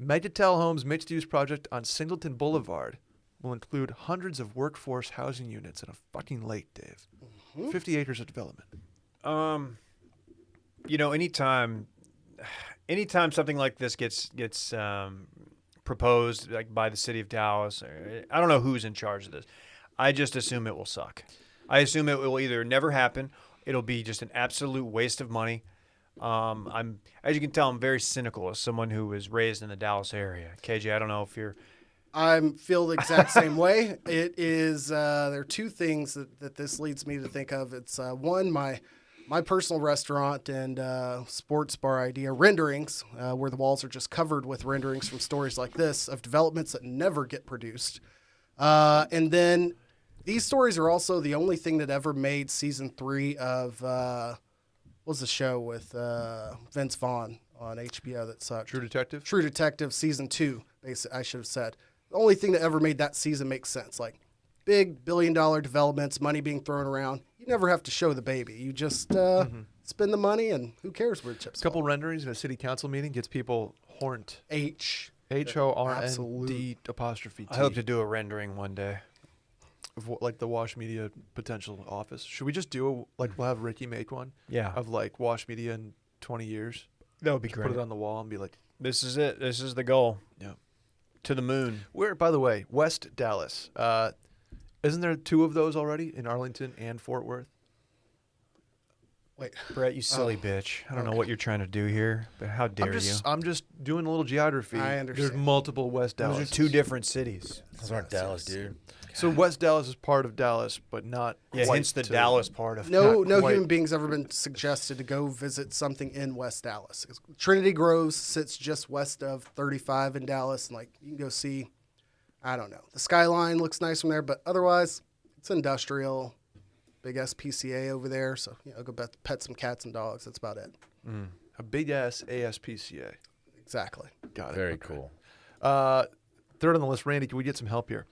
Megatel Homes' mixed-use project on Singleton Boulevard will include hundreds of workforce housing units and a fucking lake, Dave. 50 acres of development. anytime something like this gets proposed like by the city of Dallas, I don't know who's in charge of this. I just assume it will suck. I assume it will either never happen, it'll be just an absolute waste of money. As you can tell, I'm very cynical as someone who was raised in the Dallas area. KJ, I don't know if you're. I feel the exact same way. It is. There are two things that this leads me to think of. It's one, my personal restaurant and sports bar idea, renderings, where the walls are just covered with renderings from stories like this of developments that never get produced. And then these stories are also the only thing that ever made season 3 of what was the show with Vince Vaughn on HBO that sucked? True Detective? True Detective season 2. I should have said. The only thing that ever made that season make sense, like big billion-dollar developments, money being thrown around. You never have to show the baby. You just spend the money, and who cares where it chips A couple fall. renderings in a city council meeting gets people horned. H. HORND apostrophe T. I hope to do a rendering one day. Of like the Wash Media potential office. Should we just do we'll have Ricky make one Yeah, of like Wash Media in 20 years? that would be Just great. Put it on the wall and be like, This is it. This is the goal. yeah. To the moon. Where, by the way, West Dallas. Isn't there 2 of those already in Arlington and Fort Worth? Wait. Brett, you silly bitch. I don't know what you're trying to do here, but how dare you? I'm just doing a little geography. I There's understand. multiple West Dallas. Those are 2 different cities. Those aren't Dallas, dude. So West Dallas is part of Dallas, but not Yeah, quite hence the to- Dallas part of No Not quite. human being's ever been suggested to go visit something in West Dallas. Trinity Groves sits just west of 35 in Dallas, and you can go see. I don't know. The skyline looks nice from there, but otherwise, it's industrial. Big SPCA over there, so go pet some cats and dogs. That's about it. a big ass ASPCA. Exactly. Got it. Very Okay. cool. Third on the list, Randy. Can we get some help here?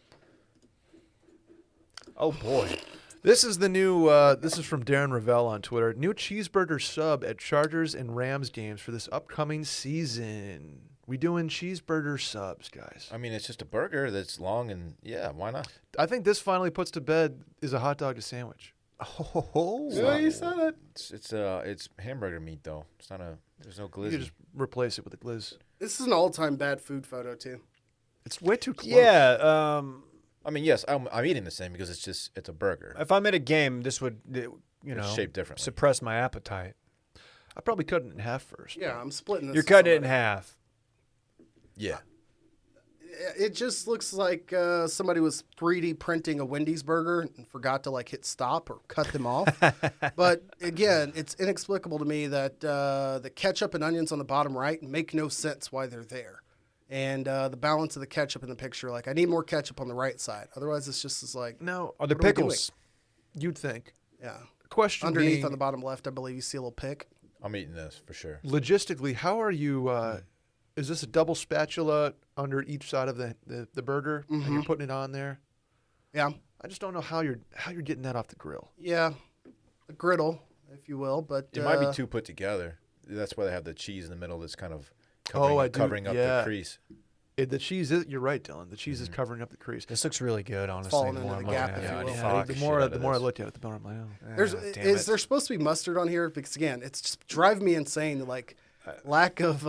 Oh boy. This is the new. This is from Darren Ravel on Twitter. New cheeseburger sub at Chargers and Rams games for this upcoming season. We doing cheeseburger subs, guys. I mean, it's just a burger that's long and yeah, why not? I think this finally puts to bed is a hot dog to sandwich. Oh, Yeah, you said it. It's hamburger meat though. It's not a. There's no You glizzy. could just replace it with a glizz. This is an all-time bad food photo too. It's way too close. yeah. I mean, yes, I'm eating the same because it's a burger. If I'm at a game, this would It's shaped differently. suppress my appetite. I'd probably cut it in half first. Yeah, I'm splitting this. You're with cutting it in somebody. half. Yeah. It just looks like somebody was 3D printing a Wendy's burger and forgot to like hit stop or cut them off. But again, it's inexplicable to me that the ketchup and onions on the bottom right make no sense why they're there. And the balance of the ketchup in the picture, like I need more ketchup on the right side. Otherwise, it's just as like Now, Are the What are we doing? pickles? you'd think. yeah. Question Underneath being, on the bottom left, I believe you see a little pick. I'm eating this for sure. logistically, how are you? Is this a double spatula under each side of the burger, and you're putting it on there? Yeah, I just don't know how you're getting that off the grill. yeah, a griddle, if you will. But It might be two put together. That's why they have the cheese in the middle that's kind of covering, I do- covering up yeah. the crease. The cheese is. You're right, Dylan. The cheese is covering up the crease. This looks really good, honestly. falling the into more the I'm gap, looking if at you it. will. Yeah, Fuck, the shit more out of the more I this. looked at it, the better I'm like, oh. There's damn is it. there supposed to be mustard on here? Because again, it's just driving me insane. Like lack of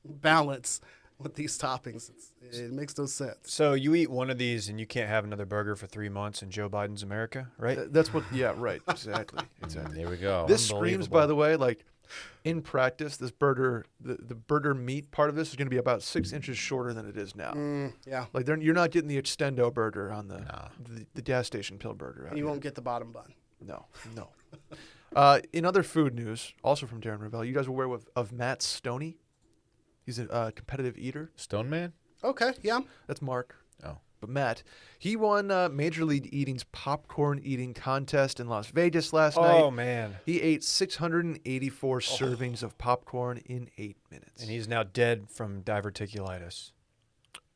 balance with these toppings. It makes no sense. So you eat one of these and you can't have another burger for 3 months in Joe Biden's America, right? That's what. Yeah, right. Exactly. Exactly. There we go. This screams, Unbelievable. by the way, like in practice, this burger, the burger meat part of this is going to be about 6 inches shorter than it is now. Yeah, Like you're not getting the extendo burger on the gas station pill burger. Out and you here. won't get the bottom bun. No. In other food news, also from Darren Ravel, you guys were aware of Matt Stoney? He's a competitive eater. Stone Man? Okay, yeah. That's Mark. Oh. But Matt, he won Major League Eating's popcorn eating contest in Las Vegas last night. Oh, man. He ate 684 servings of popcorn in 8 minutes. And he's now dead from diverticulitis.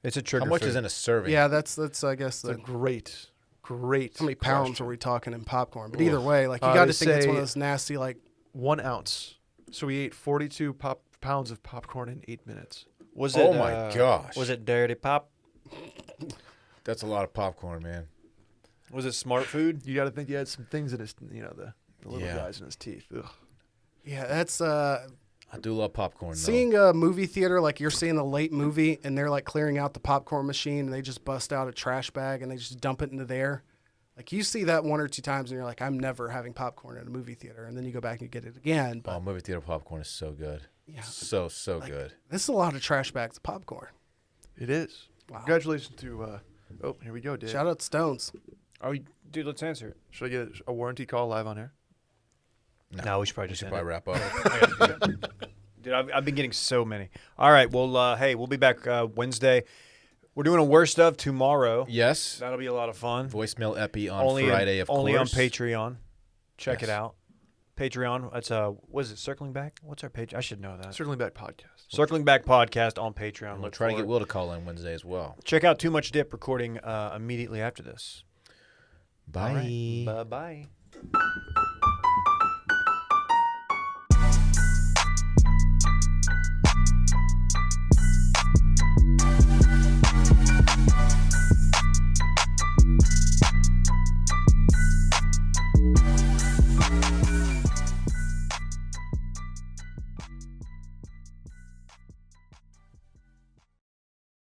It's a trigger How much food. is in a serving? Yeah, that's I guess It's a great. how many pounds question. are we talking in popcorn? But either way, like you They got to think it's one say of those nasty like 1 ounce. So he ate 42 pounds of popcorn in 8 minutes. Was Oh it, my gosh. Was it dirty pop? That's a lot of popcorn, man. Was it smart food? You got to think he had some things in his, the little Yeah. guys in his teeth. Ugh. yeah, that's I do love popcorn, though. seeing a movie theater like you're seeing a late movie and they're like clearing out the popcorn machine and they just bust out a trash bag and they just dump it into there. Like you see that 1 or 2 times and you're like, I'm never having popcorn at a movie theater, and then you go back and you get it again. But Oh, movie theater popcorn is so good. yeah, So like, good. this is a lot of trash bags of popcorn. It is. Wow. Congratulations to. Oh, here we go, Dave. Shout out Stones. Oh, dude, let's answer it. Should I get a warranty call live on air? No, we should probably We just should end probably it. wrap up. Dude, I've been getting so many. All right, well, hey, we'll be back Wednesday. We're doing a worst of tomorrow. Yes. That'll be a lot of fun. Voicemail epi on Friday, of only course. on Patreon. Check it Yes. out. Patreon. That's what is it? Circling Back. What's our page? I should know that. Circling Back podcast. Circling Back podcast on Patreon. And we'll Look try to for get it. Will to call in Wednesday as well. Check out Too Much Dip recording immediately after this. Bye. Bye bye.